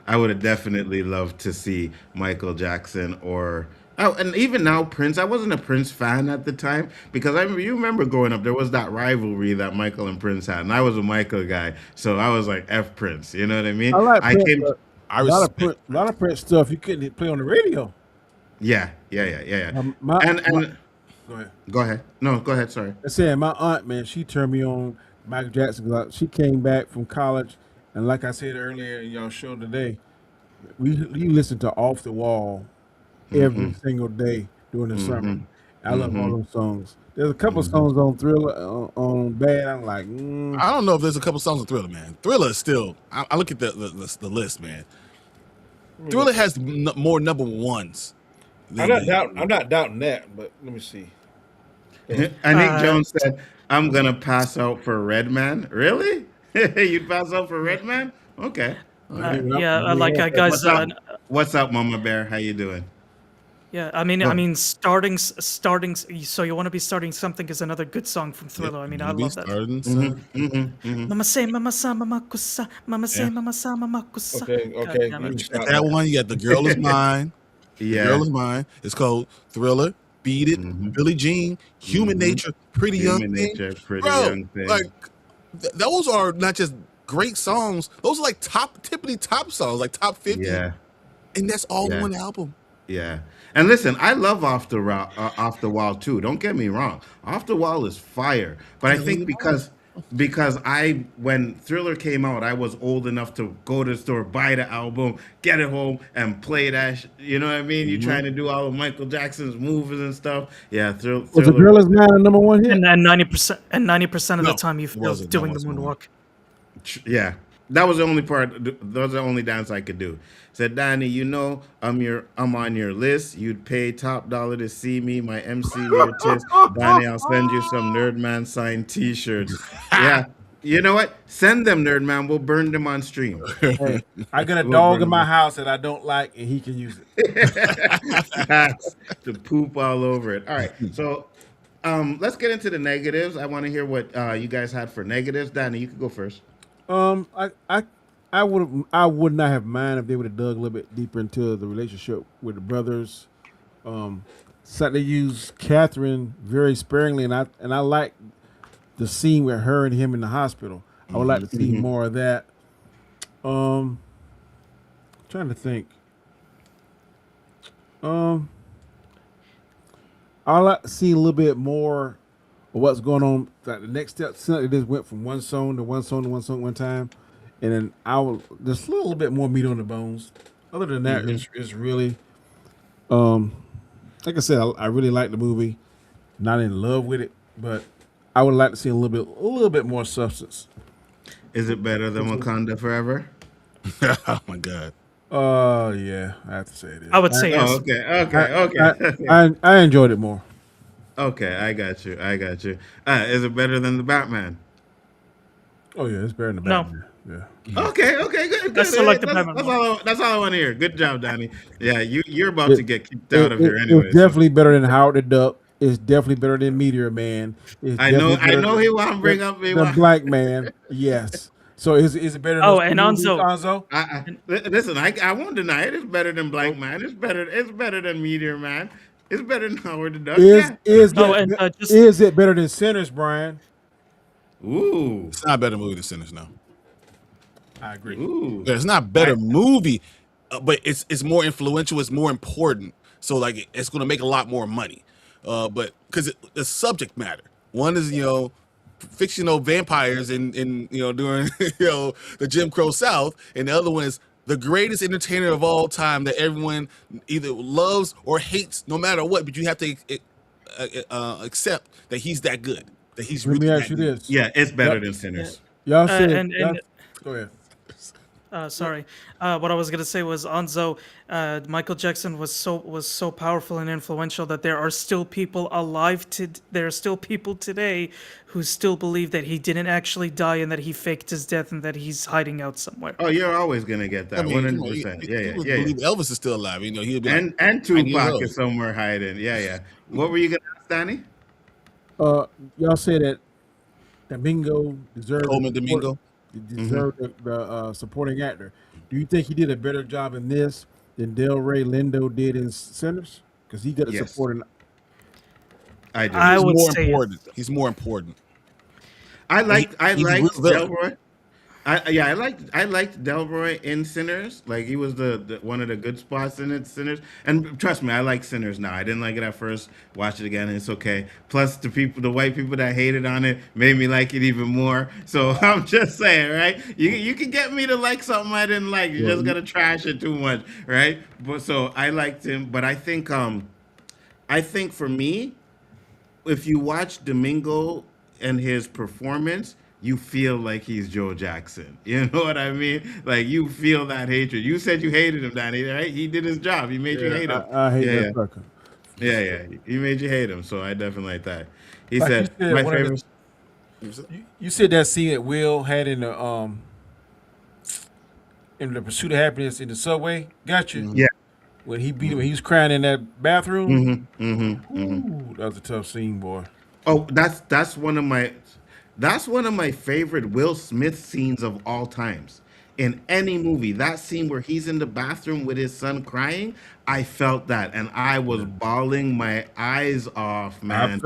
I would have definitely loved to see Michael Jackson and even now Prince. I wasn't a Prince fan at the time because you remember growing up, there was that rivalry that Michael and Prince had, and I was a Michael guy, so I was like F Prince. You know what I mean? I like Prince, a lot of Prince stuff you couldn't play on the radio. Yeah. Go ahead. No, go ahead. Sorry. I said my aunt, man, she turned me on Michael Jackson. She came back from college, and like I said earlier in y'all show today, we listened to Off the Wall every single day during the summer. I love all those songs. There's a couple songs on Thriller, on Bad. I'm like, I don't know if there's a couple songs on Thriller, man. Thriller is still. I look at the list, man. Thriller has more number ones. I'm not doubting that, but let me see. Anik Jones said, "I'm gonna pass out for Redman." Really? You'd pass out for Redman? Okay. Guys. What's up, Mama Bear? How you doing? Yeah, I mean, starting. So you want to be starting something is another good song from Thriller. I mean, I love that. Mama say, mama sa, mama kusa, mama say, mama sa, mama kusa. Okay. That one, you got The Girl Is Mine. Yeah. The Girl Is Mine. It's called Thriller, Beat It, Billie Jean, Human Nature, Pretty Young Thing. Young Thing. Like those are not just great songs; those are like typically top songs, like top 50. Yeah. And that's all in one album. Yeah. And listen, I love Off the Wall too. Don't get me wrong. Off the Wall is fire. But I think because when Thriller came out, I was old enough to go to the store, buy the album, get it home, and play that. You know what I mean? You're trying to do all of Michael Jackson's movies and stuff. Yeah, Thriller. Was The Girl Is Mine a number one hit? And 90% of the time you feel doing the moonwalk. Yeah. That was the only part. That was the only dance I could do. Said Danny, I'm on your list. You'd pay top dollar to see me, my MC lyricist. Danny, I'll send you some Nerdman signed T-shirts. Yeah, you know what? Send them, Nerdman. We'll burn them on stream. Hey, I got a dog in my house that I don't like, and he can use it. To poop all over it. All right, so let's get into the negatives. I want to hear what you guys had for negatives. Danny, you could go first. I would not have mind if they would have dug a little bit deeper into the relationship with the brothers. So they use Catherine very sparingly, and I like the scene with her and him in the hospital. I would like to see more of that. Trying to think. I like to see a little bit more of what's going on. Like the next step, it just went from one song to one song to one song one time, and then I will just a little bit more meat on the bones. Other than that, it's really, like I said, I really like the movie. Not in love with it, but I would like to see a little bit more substance. Is it better than Wakanda Forever? Oh my God. Yeah, I have to say it is. I would say yes. Oh, okay. I enjoyed it more. Okay, I got you. Is it better than the Batman? Oh yeah, it's better than the No. Batman. Yeah. Okay, good. I still like the Batman That's all I want to hear. Good job, Danny. Yeah, you're about to get kicked out of here anyway. It's definitely better than Howard the Duck. It's definitely better than Meteor Man. It's I know definitely he want to bring up the Black Man. Yes. So is it better than Oh, those and two movies, Nzo. Listen, I won't deny it. It's better than Black Man. It's better than Meteor Man. It's better than Howard the Duck. Is it better than Sinners, Brian? Ooh. It's not a better movie than Sinners, no. I agree. Ooh. Yeah, it's not a better movie, but it's more influential. It's more important. So like it's going to make a lot more money. But because the subject matter. One is fictional vampires in during the Jim Crow South, and the other one is the greatest entertainer of all time that everyone either loves or hates, no matter what. But you have to accept that he's that good. That he's Let really me that ask you good. this. Yeah, it's better than Sinners. Y'all said and go ahead. Sorry. What I was gonna say was Anzo. Michael Jackson was so powerful and influential that there are still people alive there are still people today who still believe that he didn't actually die and that he faked his death and that he's hiding out somewhere. Oh, you're always gonna get that. I mean, 100%. you would Yeah. believe Elvis is still alive. He'd be And like, 90 years Tupac old. is somewhere hiding. Yeah. What were you gonna ask, Danny? Y'all said that Domingo deserved Coleman Domingo. the supporting actor. Do you think he did a better job in this than Delroy Lindo did in Sinners? Because he got a Yes. supporting. I do. I He's would more say important. He's more important. I liked he's a real villain. Delroy. I liked Delroy in Sinners. Like he was the one of the good spots in it, Sinners. And trust me, I like Sinners now. I didn't like it at first. Watch it again, and it's okay. Plus, the white people that hated on it made me like it even more. So I'm just saying, right? You can get me to like something I didn't like. You just gotta trash it too much, right? But so I liked him. But I think for me, if you watch Domingo and his performance, you feel like he's Joe Jackson. You know what I mean? Like you feel that hatred. You said you hated him, Danny, right? He did his job. He made you hate him. I hate that sucker. Yeah. He made you hate him. So I definitely like that. He Like said, you said, my one of favorite. You said that scene that Will had in the Pursuit of Happiness in the subway. Got you. Yeah. When he beat him, he was crying in that bathroom. Mm-hmm. Ooh, that was a tough scene, boy. Oh, that's one of my favorite Will Smith scenes of all times. In any movie, that scene where he's in the bathroom with his son crying, I felt that, and I was bawling my eyes off, man.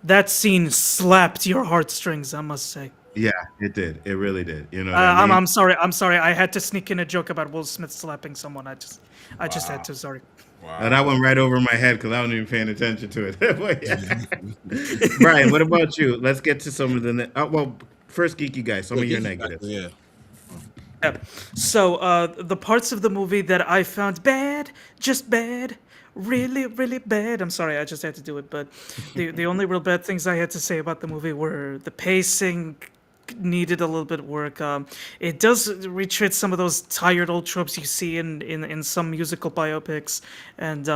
That scene slapped your heartstrings, I must say. Yeah, it did. It really did. You know what I mean? I'm sorry. I had to sneak in a joke about Will Smith slapping someone. I just had to. Sorry. Wow. That went right over my head because I wasn't even paying attention to it. But yeah. Brian, what about you? Let's get to some of the. First, geeky guys, some of your negatives. Yeah. So the parts of the movie that I found bad, just bad, really, really bad. I'm sorry, I just had to do it. But the only real bad things I had to say about the movie were the pacing needed a little bit of work. It does retreat some of those tired old tropes you see in some musical biopics. And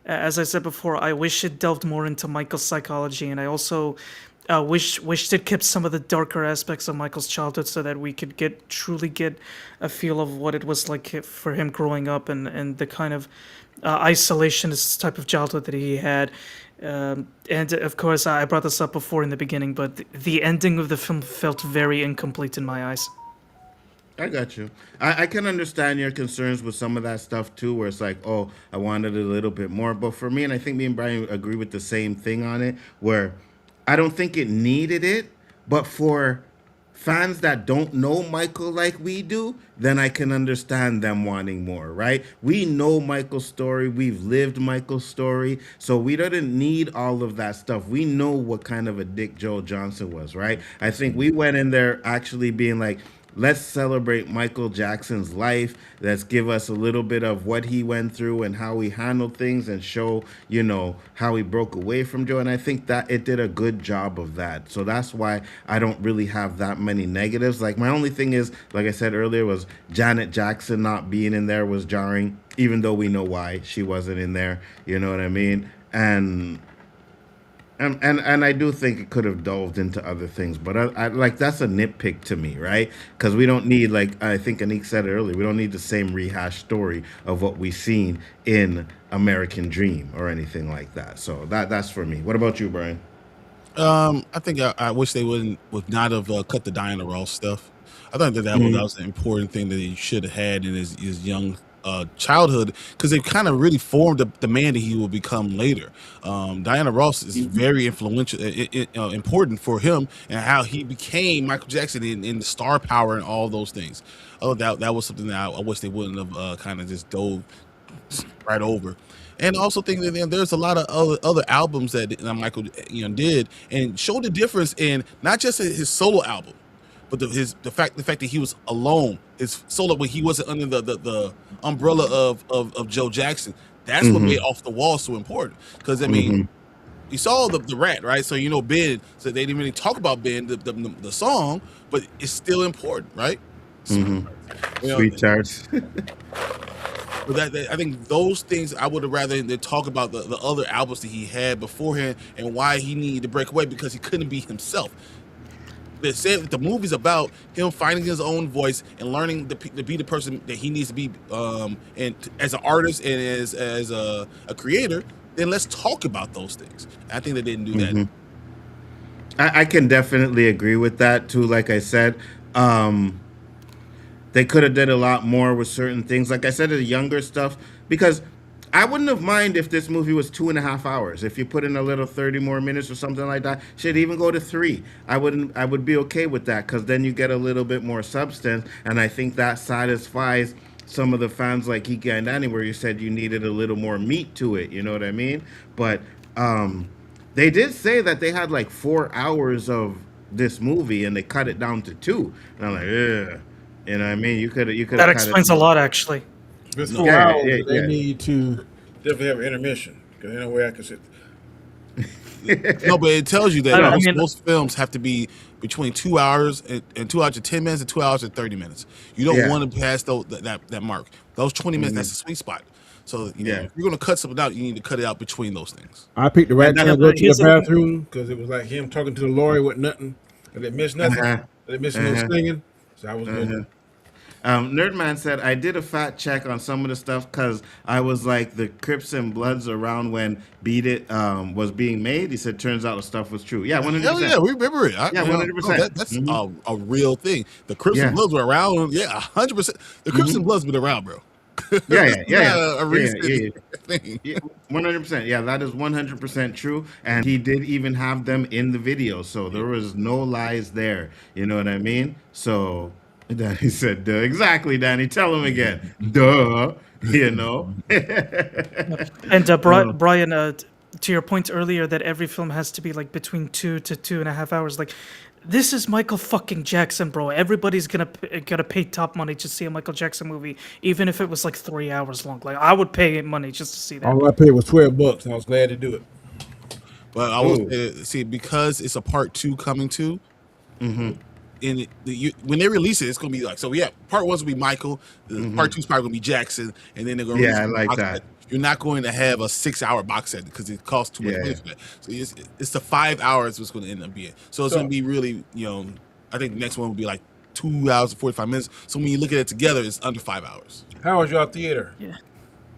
as I said before, I wish it delved more into Michael's psychology. And I also wish it kept some of the darker aspects of Michael's childhood so that we could truly get a feel of what it was like for him growing up and the kind of isolationist type of childhood that he had. And of course, I brought this up before in the beginning, but the ending of the film felt very incomplete in my eyes. I got you. I can understand your concerns with some of that stuff too, where it's like, oh, I wanted a little bit more. But for me, and I think me and Brian agree with the same thing on it, where I don't think it needed it, but for fans that don't know Michael like we do, then I can understand them wanting more, right? We know Michael's story. We've lived Michael's story. So we didn't need all of that stuff. We know what kind of a dick Joe Johnson was, right? I think we went in there actually being like, let's celebrate Michael Jackson's life. Let's give us a little bit of what he went through and how he handled things and show, how he broke away from Joe. And I think that it did a good job of that. So that's why I don't really have that many negatives. Like my only thing is, like I said earlier, was Janet Jackson not being in there was jarring, even though we know why she wasn't in there. You know what I mean? And I do think it could have delved into other things, but I like that's a nitpick to me, right? Because we don't need, like I think Anik said it earlier, we don't need the same rehash story of what we've seen in American Dream or anything like that. So that's for me. What about you, Brian? I think I wish they would not have cut the Diana Ross stuff. I thought that was an important thing that he should have had in his young childhood, because they kind of really formed the man that he will become later. Diana Ross is very influential, important for him and how he became Michael Jackson in the star power and all those things. Oh, that was something that I wish they wouldn't have kind of just dove right over. And also think that there's a lot of other albums that Michael did and showed the difference in not just his solo album, but the fact that he was alone, his solo when he wasn't under the umbrella of Joe Jackson. That's what made Off the Wall so important. Because I mean, you saw the Rat, right? So Ben. So they didn't really talk about Ben, the song, but it's still important, right? Sweet Charts. But I think those things I would have rather than talk about the other albums that he had beforehand and why he needed to break away because he couldn't be himself. They said that the movie's about him finding his own voice and learning to be the person that he needs to be, and as an artist and as a creator. Then let's talk about those things. I think they didn't do that. I can definitely agree with that too. Like I said, they could have did a lot more with certain things. Like I said, the younger stuff, because I wouldn't have mind if this movie was 2.5 hours. If you put in a little 30 more minutes or something like that, should even go to 3. I would be okay with that, because then you get a little bit more substance, and I think that satisfies some of the fans like Ika and Danny, where you said you needed a little more meat to it. You know what I mean? But they did say that they had like 4 hours of this movie, and they cut it down to 2. And I'm like, yeah. You know what I mean? You could. That explains a lot, actually. If it's 4 hours, they need to definitely have an intermission, because ain't no way I can sit. No, but it tells you that most films have to be between 2 hours and 2 hours and 10 minutes and 2 hours and 30 minutes. You don't want to pass that mark. Those 20 minutes, that's the sweet spot. So if you're going to cut something out, you need to cut it out between those things. I picked the right time to go to the bathroom, because it was like him talking to the lawyer with nothing. And they missed nothing. They missed no singing. So I was good. Nerdman said, I did a fact check on some of the stuff because I was like the Crips and Bloods around when Beat It was being made. He said, turns out the stuff was true. Yeah, 100%. Hell yeah, we remember it. 100%. That's a real thing. The Crips and Bloods were around. Yeah, 100%. The Crips and Bloods been around, bro. Yeah. A recent thing. 100%. Yeah, that is 100% true. And he did even have them in the video. So there was no lies there. You know what I mean? So Danny said, duh. Exactly, Danny. Tell him again. Duh. You know? And Brian, to your point earlier that every film has to be like between 2 to 2.5 hours, like this is Michael fucking Jackson, bro. Everybody's gonna pay top money to see a Michael Jackson movie, even if it was like 3 hours long. Like I would pay money just to see that. All I paid was $12, and I was glad to do it. But I was see, because it's a part 2 coming too. And when they release it, it's gonna be like, so yeah, part 1's gonna be Michael, part 2's probably gonna be Jackson, and then they're gonna I like that. you're not going to have a 6-hour box set because it costs too much money for that. So it's the 5 hours it's going to end up being. So it's going to be really, I think the next one will be like 2 hours and 45 minutes. So when you look at it together, it's under 5 hours. How was your theater? Yeah.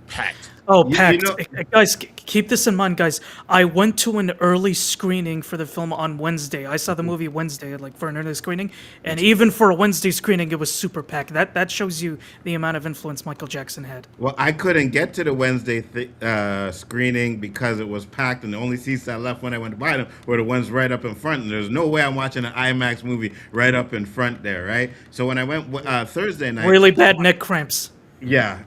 Packed. Oh, packed. Guys, keep this in mind, guys. I went to an early screening for the film on Wednesday. I saw the movie Wednesday, like for an early screening, and even for a Wednesday screening, it was super packed. That shows you the amount of influence Michael Jackson had. Well, I couldn't get to the Wednesday screening because it was packed, and the only seats I left when I went to buy them were the ones right up in front. And there's no way I'm watching an IMAX movie right up in front there, right? So when I went Thursday night, Really bad neck cramps. Yeah.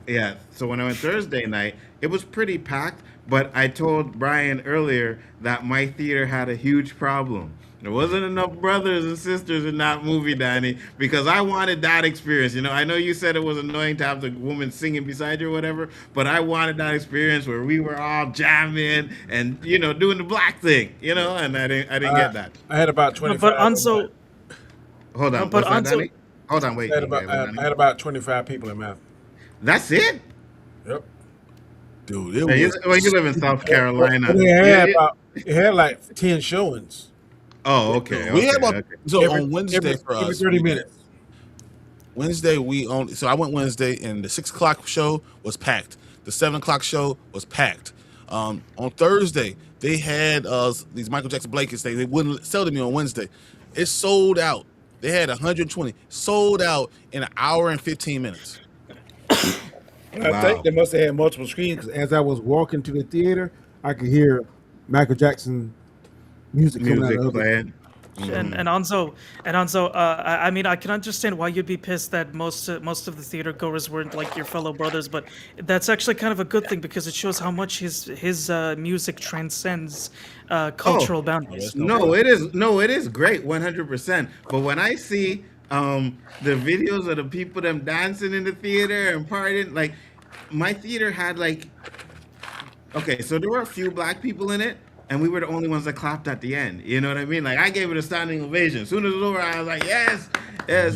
So when I went Thursday night, it was pretty packed, but I told Brian earlier that my theater had a huge problem. There wasn't enough brothers and sisters in that movie, Danny, because I wanted that experience. I know you said it was annoying to have the woman singing beside you or whatever, but I wanted that experience where we were all jamming and, doing the black thing, and I didn't get that. I had about 25. But Nzo, Hold on. but What's that, Nzo- Danny? Hold on, wait. I had about 25 people in my. That's it? Yep. Dude, You live in South Carolina. It had like 10 showings. Oh, okay. We had okay. on Wednesday for us. Every 30 minutes. Wednesday so I went Wednesday and the 6 o'clock show was packed. The 7 o'clock show was packed. On Thursday they had these Michael Jackson blankets. They wouldn't sell to me on Wednesday. It sold out. They had 120 sold out in an hour and 15 minutes. I think they must have had multiple screens because as I was walking to the theater, I could hear Michael Jackson music coming out of playing. and Nzo, I mean, I can understand why you'd be pissed that most of the theater goers weren't like your fellow brothers, but that's actually kind of a good thing because it shows how much his music transcends cultural boundaries. No, it is great, 100%. But when I see the videos of the people them dancing in the theater and partying, like my theater had okay, so there were a few black people in it, and we were the only ones that clapped at the end. You know what I mean? Like I gave it a standing ovation. As soon as it was over, I was like, yes,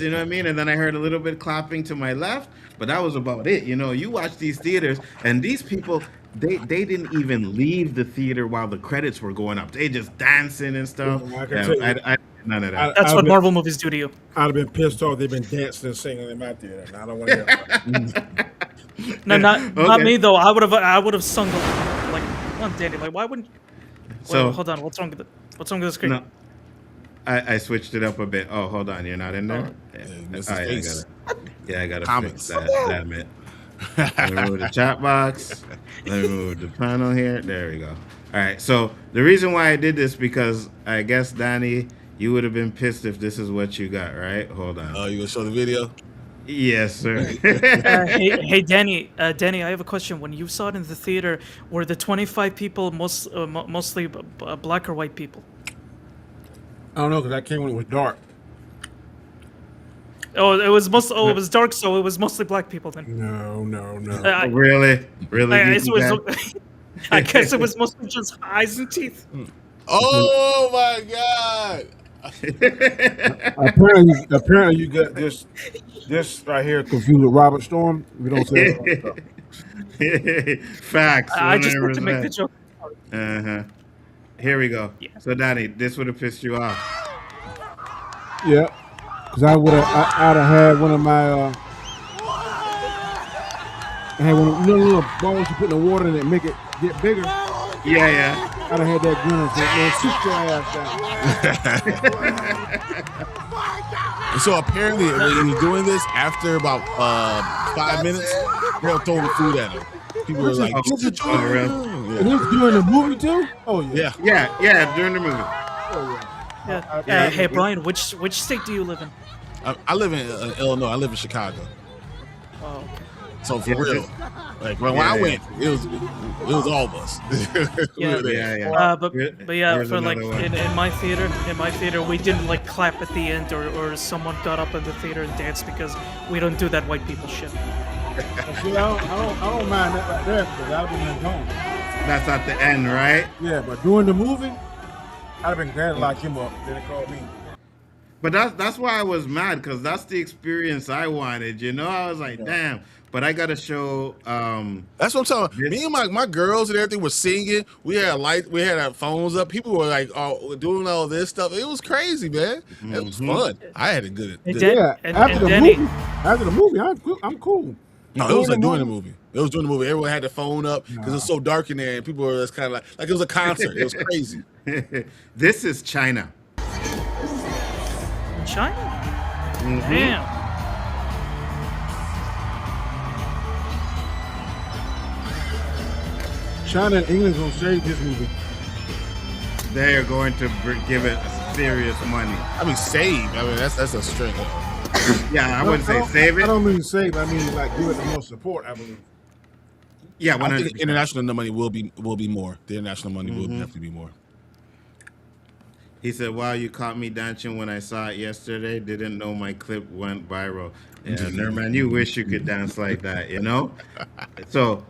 you know what I mean? And then I heard a little bit clapping to my left, but that was about it. You watch these theaters, and these people, they didn't even leave the theater while the credits were going up. They just dancing and stuff. I none of that. That's what Marvel movies do to you. I'd have been pissed off. They've been dancing and singing in my theater. And I don't want to hear that. No, not me though. I would have sung like, Danny. Like, why wouldn't? So Wait, hold on. What's wrong with the screen? No, I switched it up a bit. Oh, hold on. You're not in there? I gotta fix that. Damn it. Let me move the chat box. Let me move the panel here. There we go. All right. So the reason why I did this because I guess Danny, you would have been pissed if this is what you got, right? Hold on. Oh, you gonna show the video? Yes, sir. Hey, Danny. Danny, I have a question. When you saw it in the theater, were the 25 people mostly black or white people? I don't know because I came when it was dark. Oh, it was it was dark, so it was mostly black people then. No. Really? I guess it was mostly just eyes and teeth. Oh my God! Apparently you got this right here confused with Robert Storm. We don't say that. Facts. I just want to make the joke. Here we go. Yeah. So Danny, this would have pissed you off. Yeah, because I'd have had one of my. I had one of little balls you put in the water and it make it get bigger. Yeah. I'd have had that grin and sit your ass down. And so apparently, when you're doing this, after about 5 minutes, they'll throw the food at him. People are like, "This is really? And this during the movie too? Oh yeah. Yeah, during the movie. Oh Yeah. Hey, Brian, which state do you live in? I live in Illinois. I live in Chicago. Oh, okay. So for real, like when I went, it was all of us. Yeah. But yeah, Here's for like another one. in my theater, we didn't like clap at the end or someone got up in the theater and danced because we don't do that white people shit. See, I don't mind that right there because I'd have been gone. That's at the end, right? Yeah, but during the movie, I'd have been glad to lock him up. Then they called me. But that's why I was mad because that's the experience I wanted. I was like, damn. but I gotta show. That's what I'm talking about. This- Me and my girls and everything were singing. We had we had our phones up. People were like doing all this stuff. It was crazy, man. It was fun. I had a good. Yeah, after the movie, I'm cool. No, it was like during the movie. It was during the movie. Everyone had their phone up because it was so dark in there, and people were just kind of like it was a concert. It was crazy. This is China. China? Mm-hmm. Damn. China and England's gonna save this movie. They are going to give it serious money. I mean, save. I mean, that's a string. Yeah, I wouldn't say save it. I don't mean save. I mean like give it the most support. I believe. Yeah, I think international money will be more. The international money will definitely be more. He said, "Wow, you caught me dancing when I saw it yesterday. Didn't know my clip went viral." Yeah, Nerman, you wish you could dance like that, you know? So,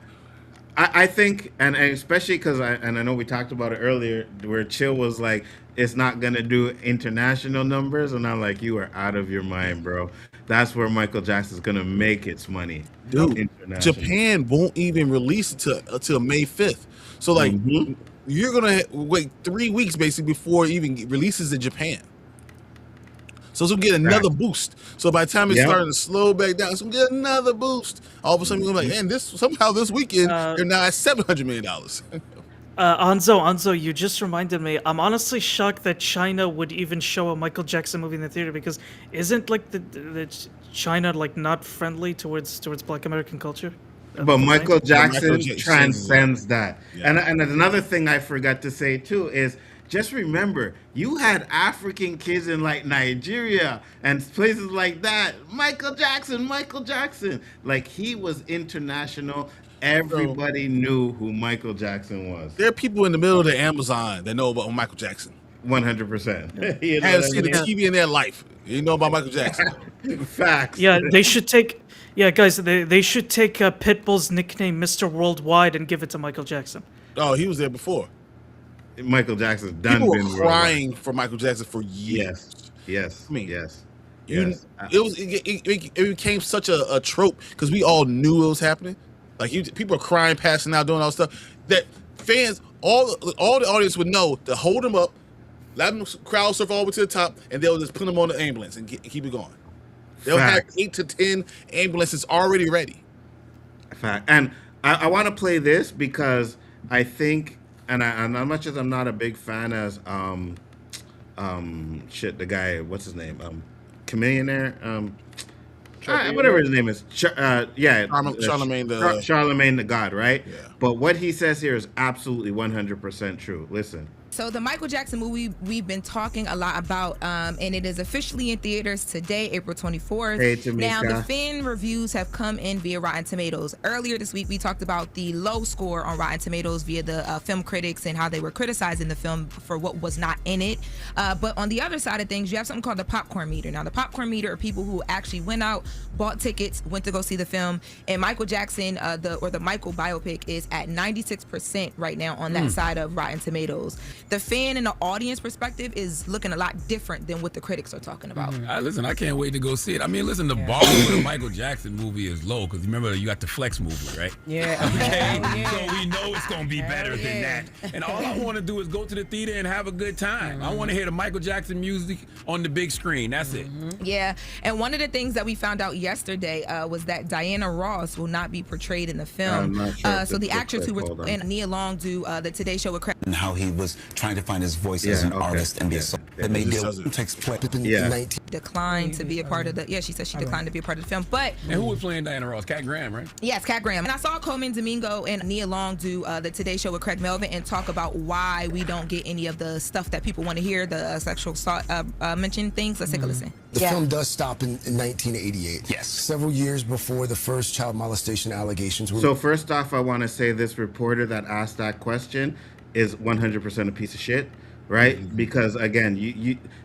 I think, and especially because I know we talked about it earlier, where Chill was like, "It's not gonna do international numbers," and I'm like, "You are out of your mind, bro. That's where Michael Jackson's gonna make its money." Dude, Japan won't even release it until May 5th. So like, you're gonna wait 3 weeks basically before it even releases in Japan. So it's gonna get another boost. So by the time it's starting to slow back down, it's gonna get another boost. All of a sudden you're like, and somehow this weekend they're now at $700 million. Anzo, you just reminded me. I'm honestly shocked that China would even show a Michael Jackson movie in the theater because isn't like the China like not friendly towards Black American culture? But Michael Jackson Michael Jackson transcends that. And another thing I forgot to say too is just remember, you had African kids in like Nigeria and places like that. Michael Jackson. Like he was international. Everybody knew who Michael Jackson was. There are people in the middle of the Amazon that know about Michael Jackson. 100%. You know, haven't seen the TV in their life. You know about Michael Jackson. Facts. Yeah, they should take. Yeah, guys, they should take Pitbull's nickname, Mr. Worldwide, and give it to Michael Jackson. Oh, he was there before. Michael Jackson's done. People been were crying for Michael Jackson for years. Yes. I mean, yes. It became such a trope because we all knew it was happening. Like people are crying, passing out, doing all this stuff. That fans, all the audience would know to hold them up, let them crowd surf all the way to the top, and they'll just put them on the ambulance and keep it going. They'll have 8 to 10 ambulances already ready. Fact. And I want to play this because I think, and as much as I'm not a big fan as the guy, what's his name, Chameleonaire, whatever his name is, Charlemagne the God, right? Yeah. But what he says here is absolutely 100% true. Listen. So the Michael Jackson movie we've been talking a lot about, and it is officially in theaters today, April 24th. Hey, Tamika. Now, the fan reviews have come in via Rotten Tomatoes. Earlier this week, we talked about the low score on Rotten Tomatoes via the film critics and how they were criticizing the film for what was not in it. But on the other side of things, you have something called the popcorn meter. Now, the popcorn meter are people who actually went out, bought tickets, went to go see the film, and Michael Jackson, the Michael biopic, is at 96% right now on that side of Rotten Tomatoes. The fan and the audience perspective is looking a lot different than what the critics are talking about. Listen, I can't wait to go see it. I mean, listen, the bar for the Michael Jackson movie is low because remember you got the Flex movie, right? Yeah. Okay, so we know it's gonna be better than that. And all I want to do is go to the theater and have a good time. I want to hear the Michael Jackson music on the big screen. That's it. Yeah, and one of the things that we found out yesterday was that Diana Ross will not be portrayed in the film. So the actors who were in Nia Long do the Today Show with Craig. And how he was trying to find his voice as an artist and be a song that made it takes place in 19 declined to be a part of the she said she declined to be a part of the film. But And who was playing Diana Ross? Cat Graham, right? yes, Cat Graham. And I saw Coleman Domingo and Nia Long do the Today Show with Craig Melvin and talk about why we don't get any of the stuff that people want to hear, the sexual assault mentioned things. Let's take a listen. The film does stop in 1988. Yes. Several years before the first child molestation allegations were. So first off, I want to say this reporter that asked that question is 100% a piece of shit, right? Because again,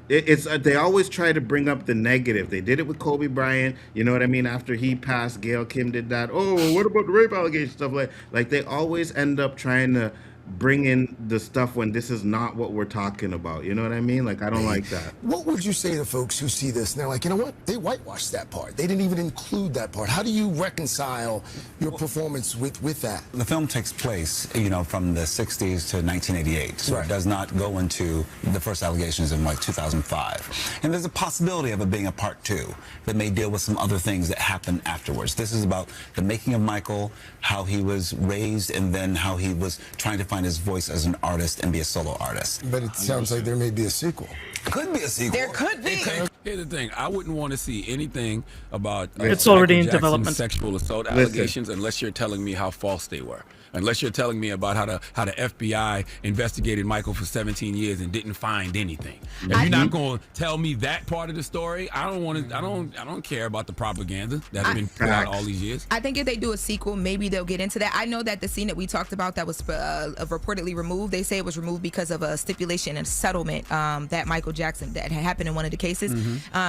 they always try to bring up the negative. They did it with Kobe Bryant, you know what I mean? After he passed, Gail Kim did that. Oh, what about the rape allegation stuff? Like they always end up trying to bring in the stuff when this is not what we're talking about. You know what I mean? Like, I don't like that. What would you say to folks who see this and they're like, you know what? They whitewashed that part. They didn't even include that part. How do you reconcile your performance with that? The film takes place, from the 60s to 1988, so Right. it does not go into the first allegations in like 2005. And there's a possibility of it being a part 2 that may deal with some other things that happen afterwards. This is about the making of Michael, how he was raised, and then how he was trying to find his voice as an artist and be a solo artist. But it sounds like there may be a sequel. Could be a sequel. There could be. Here's the thing. I wouldn't want to see anything about It's already in Michael Jackson's development. sexual assault allegations unless you're telling me how false they were. Unless you're telling me about how the FBI investigated Michael for 17 years and didn't find anything. If you're not going to tell me that part of the story, I don't care about the propaganda that has been put out all these years. I think if they do a sequel, maybe they'll get into that. I know that the scene that we talked about that was reportedly removed, they say it was removed because of a stipulation and settlement that Michael Jackson, that had happened in one of the cases.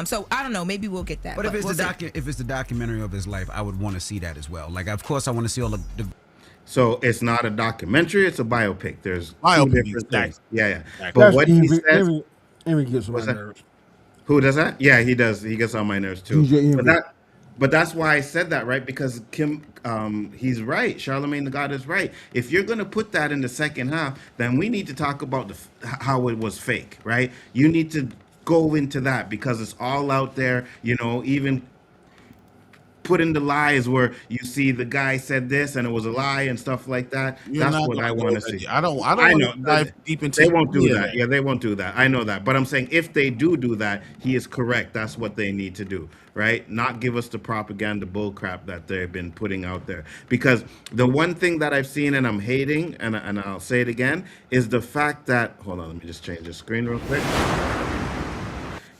So I don't know, maybe we'll get that. But if it's we'll if it's the documentary of his life, I would want to see that as well. Like, of course, I want to see all the So it's not a documentary; it's a biopic. There's Biopic, two different things. exactly. Yeah. That's But what he says, Envy gets on my What's that? nerves. who does that? Yeah, he does. He gets on my nerves too. DJ But Envy. that's why I said that, right? Because he's right. Charlemagne the God is right. If you're gonna put that in the second half, then we need to talk about how it was fake, right? You need to go into that because it's all out there. Even put in the lies where you see the guy said this and it was a lie and stuff like that. That's what I want to see. I don't I know. want to dive deep into They won't do any of that. Yeah, they won't do that. I know that. But I'm saying if they do that, he is correct. That's what they need to do, right? Not give us the propaganda bullcrap that they've been putting out there. Because the one thing that I've seen and I'm hating, and I'll say it again, is the fact that, hold on, let me just change the screen real quick,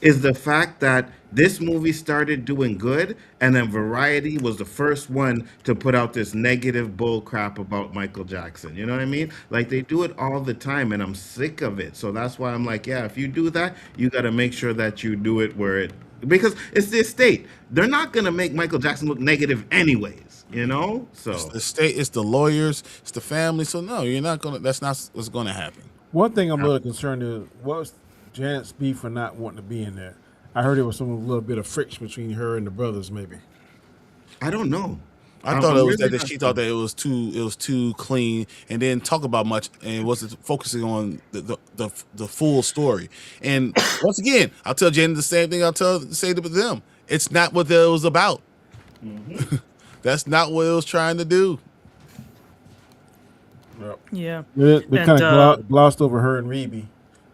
is the fact that this movie started doing good, and then Variety was the first one to put out this negative bull crap about Michael Jackson. You know what I mean? Like, they do it all the time, and I'm sick of it. So that's why I'm like, yeah, if you do that, you got to make sure that you do it because it's the estate. They're not going to make Michael Jackson look negative anyways, So It's the state, it's the lawyers, it's the family. So no, you're not gonna. That's not what's going to happen. One thing I'm a little concerned is what's Janet's beef for not wanting to be in there. I heard there was a little bit of friction between her and the brothers, maybe. I don't know. I thought it was that she thought that it was too clean and didn't talk about much and wasn't focusing on the full story. And once again, I'll tell Janet the same thing I'll say to them. It's not what it was about. That's not what it was trying to do. Yeah. They kind of glossed over her and Rebe.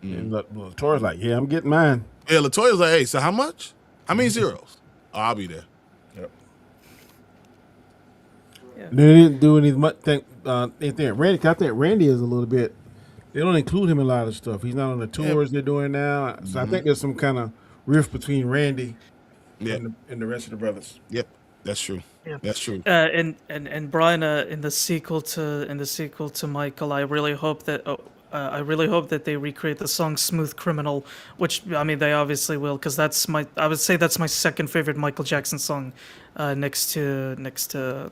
And LaToya's like, yeah, I'm getting mine. Yeah, LaToya's like, hey, so how much? How many zeros? Oh, I'll be there. Yep. Yeah. They didn't do any much thing. Randy, I think Randy is a little bit. They don't include him in a lot of stuff. He's not on the tours they're doing now. So I think there's some kind of rift between Randy and the rest of the brothers. Yep, that's true. Yeah. That's true. And Brian, in the sequel to Michael, I really hope that they recreate the song "Smooth Criminal," which I mean they obviously will, because I would say that's my second favorite Michael Jackson song, next to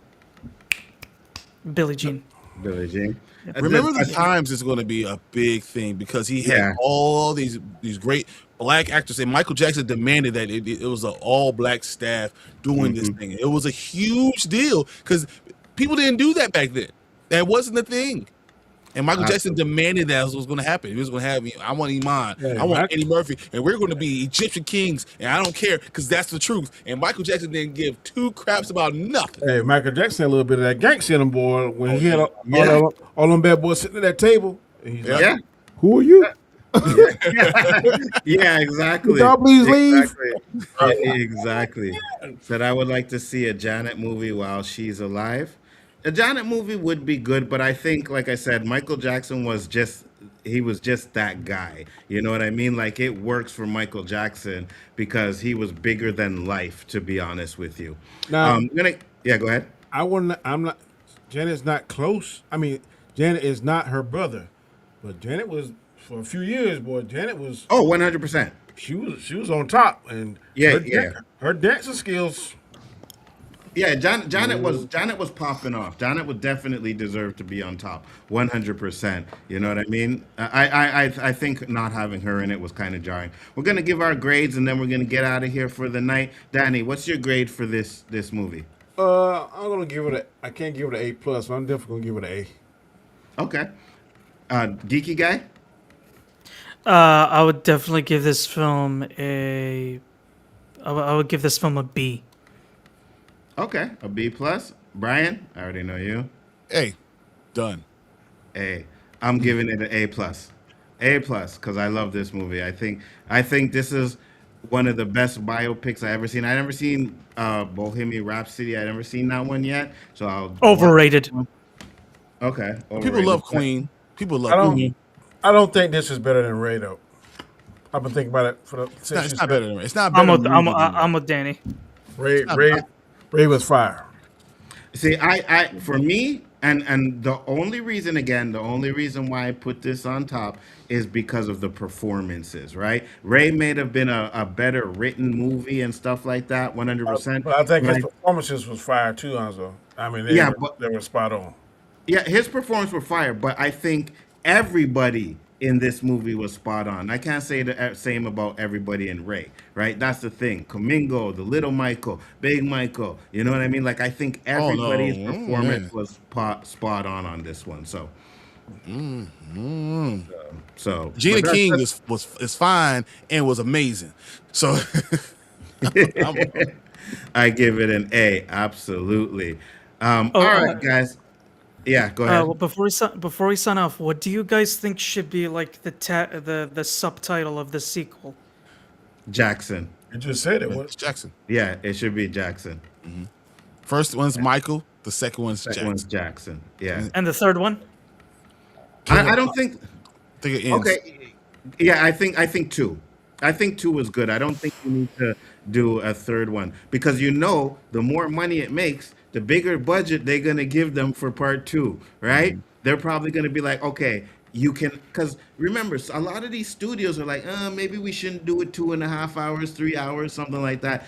Billie Jean. Billie Jean. Remember the Times is going to be a big thing because he had all these great black actors, and Michael Jackson demanded that it was an all black staff doing this thing. It was a huge deal because people didn't do that back then. That wasn't the thing. And Michael Jackson demanded that was going to happen. He was going to have, I want Iman, I want Eddie Murphy, and we're going to be Egyptian kings, and I don't care because that's the truth. And Michael Jackson didn't give two craps about nothing. Hey, Michael Jackson had a little bit of that gangster in him, boy, when he had all them bad boys sitting at that table. And he's like, who are you? Yeah, exactly. Would y'all please leave? Exactly. Said I would like to see a Janet movie while she's alive. A Janet movie would be good, but I think, like I said, Michael Jackson was just that guy. You know what I mean? Like, it works for Michael Jackson because he was bigger than life, to be honest with you. Now, go ahead. I'm not. Janet's not close. I mean, Janet is not her brother, but Janet was for a few years, boy. Janet was 100%. She was on top, and her dancing skills. Yeah, Janet was popping off. Janet would definitely deserve to be on top, 100%. You know what I mean? I think not having her in it was kind of jarring. We're gonna give our grades and then we're gonna get out of here for the night. Danny, what's your grade for this movie? I'm gonna give it a. I can't give it an A plus, but I'm definitely gonna give it an Okay. Geeky guy. I would definitely give this film a. I would give this film a B. Okay, a B plus. Brian, I already know you. Hey, done. A. I'm giving it an A plus. A plus because I love this movie. I think this is one of the best biopics I ever seen. I never seen Bohemian Rhapsody. I never seen that one yet. So I'll Overrated. Okay. People overrated. love Queen. People love I don't. Queen. I don't think this is better than Ray though. I've been thinking about it for the. It's not better than Ray. It's not better than I'm with Danny. Ray was fire. See, for me, and the only reason why I put this on top is because of the performances, right? Ray may have been a better written movie and stuff like that, 100%. But I think his performances was fire too, Nzo. I mean, they were spot on. Yeah, his performance were fire, but I think everybody in this movie was spot on. I can't say the same about everybody in Ray, right? That's the thing. Kamingo, the little Michael, Big Michael, you know what I mean? Like, I think everybody's performance was spot on this one. So, so Gina King is fine and was amazing. So, I give it an A, absolutely. All right, guys. Yeah, go ahead. Well, before we sign off, what do you guys think should be like the subtitle of the sequel? Jackson. You just said it was Jackson. Yeah, it should be Jackson. First one's Michael. The second one's Jackson. Yeah. And the third one? I don't think. I think it ends. Okay. Yeah, I think two. I think two was good. I don't think you need to do a third one because the more money it makes, the bigger budget they're gonna give them for part two, right? They're probably gonna be like, okay, you can, because remember, a lot of these studios are like, maybe we shouldn't do it 2.5 hours, 3 hours, something like that.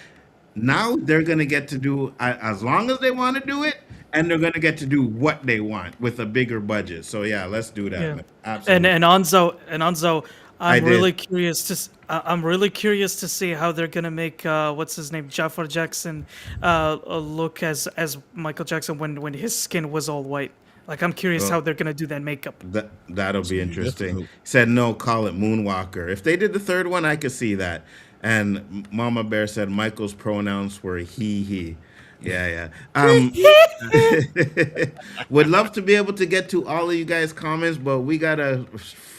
Now they're gonna get to do as long as they want to do it, and they're gonna get to do what they want with a bigger budget. So yeah, let's do that. Yeah. Man. Absolutely. And Anzo, I'm really curious to see how they're gonna make what's his name, Jafar Jackson, look as Michael Jackson when his skin was all white. Like, I'm curious how they're gonna do that makeup. That'll be interesting. Said no, call it Moonwalker. If they did the third one, I could see that. And Mama Bear said Michael's pronouns were he. Yeah. Would love to be able to get to all of you guys' comments, but we got a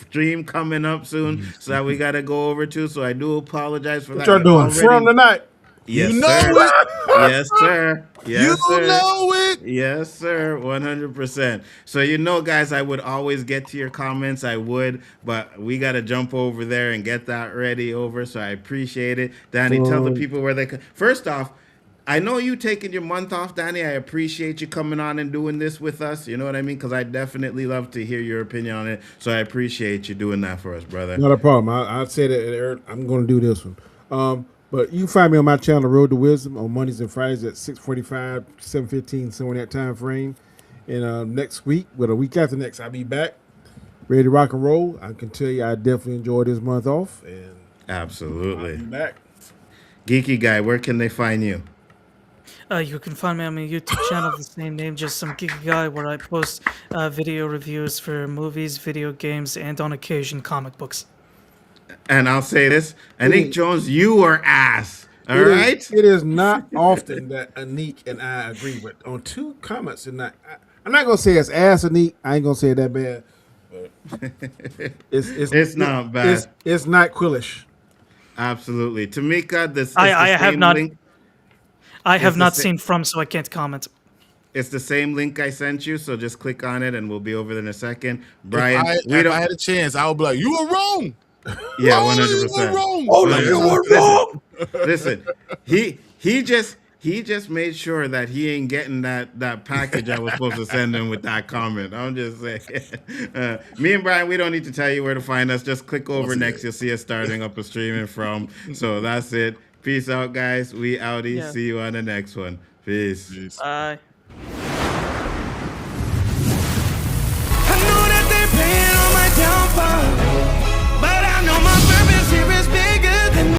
stream coming up soon, so that we got to go over to. So I do apologize for that. What y'all doing from tonight? Yes, you know sir. it. Yes, sir. Yes, you know it. Yes, sir. 100%. So, guys, I would always get to your comments. I would, but we got to jump over there and get that ready over. So I appreciate it. Danny, tell the people where they can. First off, I know you taking your month off, Danny. I appreciate you coming on and doing this with us. You know what I mean? Because I definitely love to hear your opinion on it. So I appreciate you doing that for us, brother. Not a problem. I said it. I'm going to do this one. But you can find me on my channel, Road to Wisdom, on Mondays and Fridays at 6:45, 7:15, somewhere in that time frame. And next week, a week after next, I'll be back, ready to rock and roll. I can tell you, I definitely enjoyed this month off. And absolutely. I'll be back. Geeky guy, where can they find you? You can find me on my YouTube channel, the same name, just some geeky guy, where I post video reviews for movies, video games, and on occasion comic books. And I'll say this, Anik Jones, you are ass. All right? It is not often that Anik and I agree, but on two comments tonight, I'm not gonna say it's ass Anik. I ain't gonna say it that bad. But it's not bad. It's not quillish. Absolutely, Tamika. I have not seen From, so I can't comment. It's the same link I sent you, so just click on it, and we'll be over there in a second. Brian, if I had a chance, I would be like, "You were wrong." Yeah, 100%. Oh, no, you were wrong. Listen, he just made sure that he ain't getting that package I was supposed to send him with that comment. I'm just saying. Me and Brian, we don't need to tell you where to find us. Just click over next. You'll see us starting up a streaming from. So that's it. Peace out, guys. We outie. Yeah. See you on the next one. Peace. Bye. I know that they're playing on my downfall.